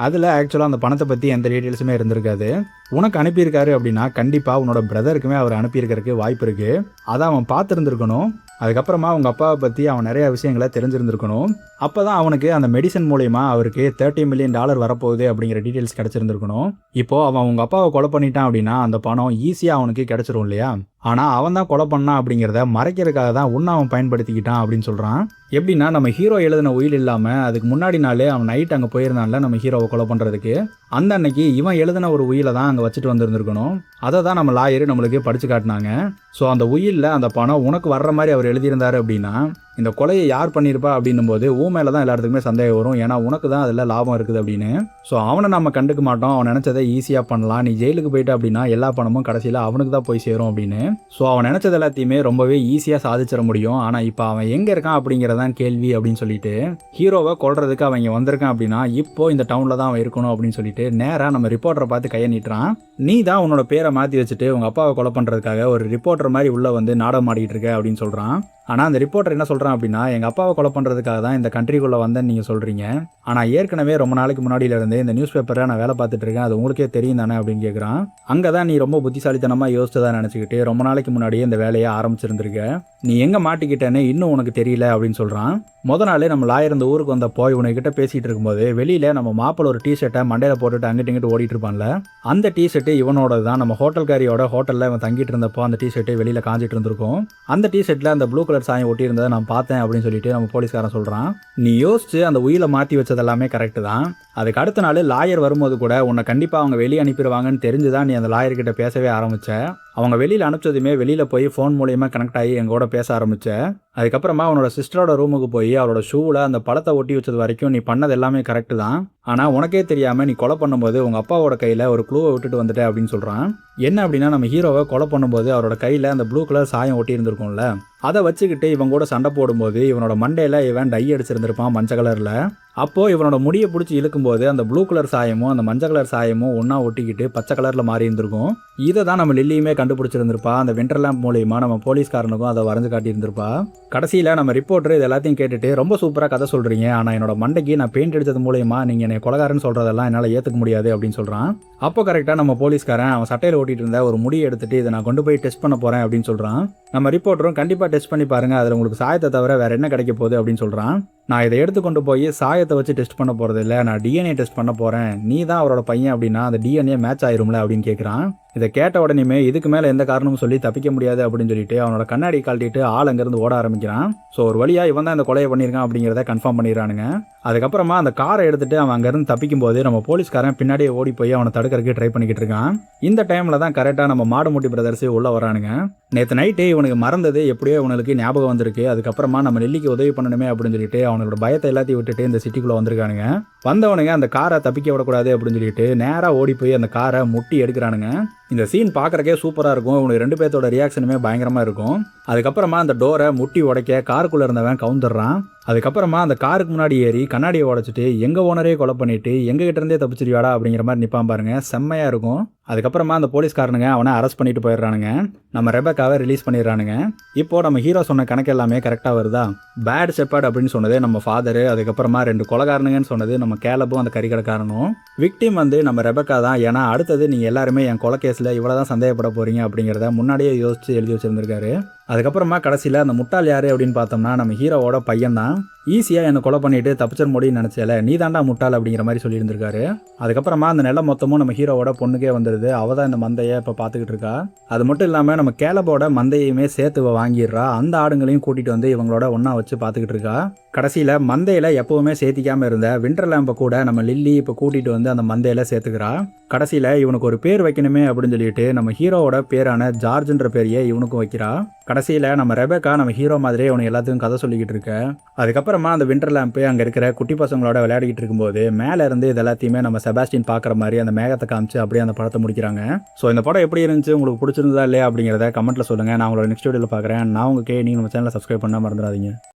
அதில் ஆக்சுவலாக அந்த பணத்தை பற்றி எந்த டீட்டெயில்ஸுமே இருந்திருக்காது. உனக்கு அனுப்பியிருக்காரு அப்படின்னா கண்டிப்பாக உன்னோட பிரதருக்குமே அவர் அனுப்பியிருக்கிறதுக்கு வாய்ப்பு இருக்குது, அதை அவன் பார்த்துருந்துருக்கணும். அதுக்கப்புறமா அவங்க அப்பாவை பற்றி அவன் நிறைய விஷயங்களை தெரிஞ்சிருந்திருக்கணும். அப்போ தான் அவனுக்கு அந்த மெடிசன் மூலயமா அவருக்கு $30 மில்லியன் வரப்போகுது அப்படிங்கிற டீட்டெயில்ஸ் கிடச்சிருந்துருக்கணும். இப்போது அவன் அவங்க அப்பாவை கொலை பண்ணிட்டான் அப்படின்னா அந்த பணம் ஈஸியாக அவனுக்கு கிடச்சிரும் இல்லையா? ஆனால் அவன் தான் கொலை பண்ணான் அப்படிங்கிறத மறைக்கிறதுக்காக தான் உன்னை அவன் பயன்படுத்திக்கிட்டான் அப்படின்னு சொல்கிறான். எப்படின்னா நம்ம ஹீரோ எழுதின உயில் இல்லாமல் அதுக்கு முன்னாடி நாளே அவன் நைட் அங்கே போயிருந்தான்ல நம்ம ஹீரோவை கொலை பண்ணுறதுக்கு, அந்த அன்னைக்கு இவன் எழுதின ஒரு உயிலை தான் அங்கே வச்சுட்டு வந்திருந்துருக்கணும். அதை தான் நம்ம லாயர் நம்மளுக்கு படித்து காட்டினாங்க. ஸோ அந்த உயிலில் அந்த பணம் உனக்கு வர்ற மாதிரி அவர் எழுதியிருந்தார் அப்படின்னா இந்த கொலையை யார் பண்ணியிருப்பா அப்படின்னும் போது மேலே தான் எல்லாத்துக்குமே சந்தேகம் வரும். ஏன்னா உனக்கு தான் அதில் லாபம் இருக்குது அப்படின்னு. ஸோ அவனை நம்ம கண்டுக்க மாட்டோம், அவன் நினச்சதை ஈஸியாக பண்ணலாம், நீ ஜெயிலுக்கு போயிட்ட அப்படின்னா எல்லா பணமும் கடைசியில் அவனுக்கு தான் போய் சேரும் அப்படின்னு. ஸோ அவன் நினச்சது எல்லாத்தையுமே ரொம்பவே ஈஸியாக சாதிச்சிட முடியும். ஆனால் இப்போ அவன் எங்கே இருக்கான் அப்படிங்கிறதான் கேள்வி அப்படின்னு சொல்லிட்டு ஹீரோவை கொல்றதுக்கு அவன் இங்கே வந்திருக்கான் அப்படின்னா இப்போ இந்த டவுனில் தான் அவன் இருக்கணும் அப்படின்னு சொல்லிட்டு நேராக நம்ம ரிப்போர்ட்டரை பார்த்து கையை நீட்டுறான். நீ தான் உன்னோட பேரை மாற்றி வச்சுட்டு உங்கள் அப்பாவை கொலை பண்ணுறதுக்காக ஒரு ரிப்போர்ட்டர் மாதிரி உள்ளே வந்து நாடகம் ஆடிட்டு இருக்க அப்படின்னு சொல்கிறான். ஆனால் அந்த ரிப்போர்ட்டர் என்ன சொல்கிறான் அப்படின்னா எங்கள் அப்பாவை கொலை பண்ணுறதுக்காக தான் இந்த கண்ட்ரிக்குள்ளே வந்தேன்னு நீங்கள் சொல்கிறீங்க, ஆனால் ஏற்கனவே ரொம்ப நாளைக்கு முன்னாடியிலேருந்து இந்த நியூஸ் பேப்பரை நான் வேலை பார்த்துட்டு இருக்கேன், அது உங்களுக்கே தெரியும் தானே அப்படின்னு கேட்குறான். அங்கே தான் நீ ரொம்ப புத்திசாலித்தனமாக யோசிச்சதாக நினச்சிக்கிட்டு ரொம்ப நாளைக்கு முன்னாடியே இந்த வேலையை ஆரம்பிச்சிருந்துருக்க, நீ எங்கே மாட்டிக்கிட்டேன்னு இன்னும் உனக்கு தெரியல அப்படின்னு சொல்கிறான். நாள் நம்ம லாயர் இந்த ஊருக்கு வந்தப்போ இவனுக்கிட்ட பேசிகிட்டு இருக்கும்போது வெளியில் நம்ம மாப்பிள்ள ஒரு டிஷர்ட்டை மண்டையில் போட்டுட்டு அங்கிட்டு இங்கிட்டு ஓடிட்டு இருப்பான்ல, அந்த டிஷர்ட்டு இவனோட தான். நம்ம ஹோட்டல்காரியோட ஹோட்டலில் இவன் தங்கிட்டு இருந்தப்போ அந்த டிஷர்ட்டு வெளியில் காஞ்சிட்டு இருந்திருக்கும். அந்த டிஷர்ட்டில் அந்த ப்ளூ கலர் சாயம் ஒட்டி இருந்ததை நான் பார்த்தேன் அப்படின்னு சொல்லிட்டு நம்ம போலீஸ்காரன் சொல்கிறான். நீ யோசிச்சு அந்த உயிலை மாற்றி வச்சது எல்லாமே கரெக்டு தான். அதுக்கு அடுத்த நாள் லாயர் வரும்போது கூட உன்னை கண்டிப்பாக அவங்க வெளியே அனுப்பிடுவாங்கன்னு தெரிஞ்சுதான் நீ அந்த லாயர்கிட்ட பேசவே ஆரம்பித்த. அவங்க வெளியில் அனுப்பிச்சதுமே வெளியில் போய் ஃபோன் மூலியமா கனெக்ட் ஆகி எங்கூட பேச ஆரம்பித்த. அதுக்கப்புறமா அவனோட சிஸ்டரோட ரூமுக்கு போய் அவளோட ஷூவில் அந்த பழத்தை ஒட்டி வச்சது வரைக்கும் நீ பண்ணது எல்லாமே கரெக்டு தான். ஆனால் உனக்கே தெரியாமல் நீ கொலை பண்ணும்போது உங்கள் அப்பாவோட கையில் ஒரு க்ளூவை விட்டுட்டு வந்துட்டேன் அப்படின்னு சொல்கிறான். என்ன அப்படின்னா நம்ம ஹீரோவை கொலை பண்ணும்போது அவரோட கையில் அந்த ப்ளூ கலர் சாயம் ஒட்டி இருந்திருக்கும்ல, அதை வச்சுக்கிட்டு இவன் கூட சண்டை போடும்போது இவனோட மண்டையில் இவன் டை அடிச்சிருந்திருப்பான் மஞ்சள் கலரில். அப்போது இவனோட முடியை பிடிச்சி இழுக்கும்போது அந்த ப்ளூ கலர் சாயமும் அந்த மஞ்சள் கலர் சாயமும் ஒன்றா ஒட்டிக்கிட்டு பச்சை கலரில் மாறி இருந்திருக்கும். இதை தான் நம்ம லில்லியுமே கண்டுபிடிச்சிருந்திருப்பா. அந்த விண்டர் லேம்ப் மூலியமா நம்ம போலீஸ்காரனுக்கும் அதை வரைஞ்சு காட்டியிருந்திருப்பா. கடைசியில் நம்ம ரிப்போர்ட்டர் இது எல்லாத்தையும் கேட்டுட்டு ரொம்ப சூப்பராக கதை சொல்கிறீங்க, ஆனால் என்னோட மண்டைக்கு நான் பெயிண்ட் அடித்தது மூலயமா நீங்கள் என்னை கொலகாரன்னு சொல்கிறதெல்லாம் என்னால் ஏற்றுக்க முடியாது அப்படின்னு சொல்கிறான். அப்போ கரெக்டாக நம்ம போலீஸ்காரன் அவன் சட்டையில் ஓட்டிகிட்டு இருந்த ஒரு முடியை எடுத்துகிட்டு இதை நான் கொண்டு போய் டெஸ்ட் பண்ண போகிறேன் அப்படின்னு சொல்கிறான். நம்ம ரிப்போர்ட்டரும் கண்டிப்பாக டெஸ்ட் பண்ணி பாருங்கள், அதில் உங்களுக்கு சாயத்தை தவிர வேறு என்ன கிடைக்க போகுது அப்படின்னு சொல்கிறான். நான் இதை எடுத்து கொண்டு போய் சாயத்தை வச்சு டெஸ்ட் பண்ண போகிறது இல்லை, நான் டிஎன்ஏ டெஸ்ட் பண்ண போகிறேன், நீ தான் அவரோட பையன் அப்படின்னா அந்த டிஎன்ஏ மேட்ச் ஆயிரும்ல அப்படின்னு கேட்குறான். இதை கேட்ட உடனேமே இதுக்கு மேலே எந்த காரணமும் சொல்லி தப்பிக்க முடியாது அப்படின்னு சொல்லிட்டு அவனோட கண்ணாடி கழட்டிட்டு ஆள் அங்கேருந்து ஓட ஆரம்பிக்கிறான். ஸோ ஒரு வழியாக இவன் தான் இந்த கொலையை பண்ணியிருக்கான் அப்படிங்கிறத கன்ஃபார்ம் பண்ணிடுறானுங்க. அதுக்கப்புறமா அந்த காரை எடுத்துட்டு அவன் அங்கேருந்து தப்பிக்கும் போது நம்ம போலீஸ்காரன் பின்னாடியே ஓடி போய் அவனை தடுக்கிறதுக்கு ட்ரை பண்ணிக்கிட்டு இருக்கான். இந்த டைமில் தான் கரெக்டாக நம்ம மாடுமுட்டி பிரதர்ஸ் உள்ளே வரானுங்க. நேற்று நைட்டு இவனுக்கு மறந்தது எப்படியோ இவனுக்கு ஞாபகம் வந்திருக்கு. அதுக்கப்புறமா நம்ம லில்லிக்கு உதவி பண்ணணுமே அப்படின்னு சொல்லிட்டு அவனோட பயத்தை எல்லாத்தையும் விட்டுட்டு இந்த சிட்டிக்குள்ளே வந்திருக்கானுங்க. வந்தவனுங்க அந்த காரை தப்பிக்க விடக்கூடாது அப்படின்னு சொல்லிட்டு நேராக ஓடி போய் அந்த காரை முட்டி எடுக்கிறானுங்க. இந்த சீன் பார்க்குறக்கே சூப்பராக இருக்கும். இவனுக்கு ரெண்டு பேர்த்தோட ரியாக்ஷனுமே பயங்கரமாக இருக்கும். அதுக்கப்புறமா அந்த டோரை முட்டி உடைக்க காருக்குள்ளே இருந்தவன் கவுந்துடுறான். அதுக்கப்புறமா அந்த காருக்கு முன்னாடி ஏறி கண்ணாடியை உடைச்சிட்டு எங்கள் ஓனரே கொலை பண்ணிட்டு எங்ககிட்ட இருந்தே தப்பிச்சிருவாடா அப்படிங்கிற மாதிரி நிற்பான் பாருங்க, செம்மையாக இருக்கும். அதுக்கப்புறமா அந்த போலீஸ்காரனுங்க அவனை அரெஸ்ட் பண்ணிட்டு போயிடுறானுங்க. நம்ம ரெபக்காவை ரிலீஸ் பண்ணிடுறானுங்க. இப்போ நம்ம ஹீரோ சொன்ன கணக்கு எல்லாமே கரெக்டாக வருதா? பேட் ஷெப்பர்ட் அப்படின்னு சொன்னது நம்ம ஃபாதரு, அதுக்கப்புறமா 2 கொலைகாரனுங்கன்னு சொன்னது நம்ம கேலப்பும் அந்த கறிக்கடைக்காரனும். விக்டிம் வந்து நம்ம ரெபக்கா தான். ஏன்னா அடுத்தது நீங்கள் எல்லாருமே என் கொலை கேஸில் இவ்வளோ தான் சந்தேகப்பட போகிறீங்க அப்படிங்கிறத முன்னாடியே யோசிச்சு எழுதி வச்சுருந்துருக்காரு. அதுக்கப்புறமா கடைசியில் அந்த முட்டாள் யார் அப்படின்னு பார்த்தோம்னா நம்ம ஹீரோவோட பையன் தான். ஈஸியாக என்னை கொலை பண்ணிட்டு தப்பிச்சிட முடியும்னு நினச்சல, நீ தாண்டா முட்டாள் அப்படிங்கிற மாதிரி சொல்லியிருந்திருக்காரு. அதுக்கப்புறமா அந்த நிலம் மொத்தமும் நம்ம ஹீரோவோட பொண்ணுக்கே வந்துடுது. அவள் தான் இந்த மந்தையை இப்போ பார்த்துக்கிட்டு இருக்கா. அது மட்டும் இல்லாமல் நம்ம கேலபோட மந்தையுமே சேர்த்து வாங்கிடுறா. அந்த ஆடுங்களையும் கூட்டிகிட்டு வந்து இவங்களோட ஒன்றா வச்சு பார்த்துக்கிட்டு இருக்கா. கடைசியில் மந்தையில் எப்போவுமே சேர்த்திக்காமல் இருந்த விண்டர் லேம்பை கூட நம்ம லில்லி இப்போ கூட்டிகிட்டு வந்து அந்த மந்தையில் சேர்த்துக்கிறா. கடைசியில் இவனுக்கு ஒரு பேர் வைக்கணுமே அப்படின்னு சொல்லிட்டு நம்ம ஹீரோவோட பேரான ஜார்ஜ்ன்ற பேரையே இவனுக்கும் வைக்கிறா. கடைசியில் நம்ம ரெபக்கா நம்ம ஹீரோ மாதிரியே இவனுக்கு எல்லாத்துக்கும் கதை சொல்லிக்கிட்டு இருக்க. அதுக்கப்புறமா அந்த விண்டர் லேம்பு அங்கே இருக்கிற குட்டி பசங்களோட விளையாடிக்கிட்டு இருக்கும்போது மேலே இருந்து இது எல்லாத்தையுமே நம்ம செபாஸ்டின் பார்க்குற மாதிரி அந்த மேகத்தை காமிச்சு அப்படியே அந்த படத்தை முடிக்கிறாங்க. ஸோ இந்த படம் எப்படி இருந்துச்சு, உங்களுக்கு பிடிச்சிருந்தா இல்லையா அப்படிங்கிறத கமெண்ட்டில் சொல்லுங்கள். நான் உங்களோட நெக்ஸ்ட் வீடியோவில் பார்க்குறேன். நான் உங்கள் நீங்கள் நம்ம சேனலை சப்ஸ்கிரைப் பண்ணால் மறந்துடாதீங்க.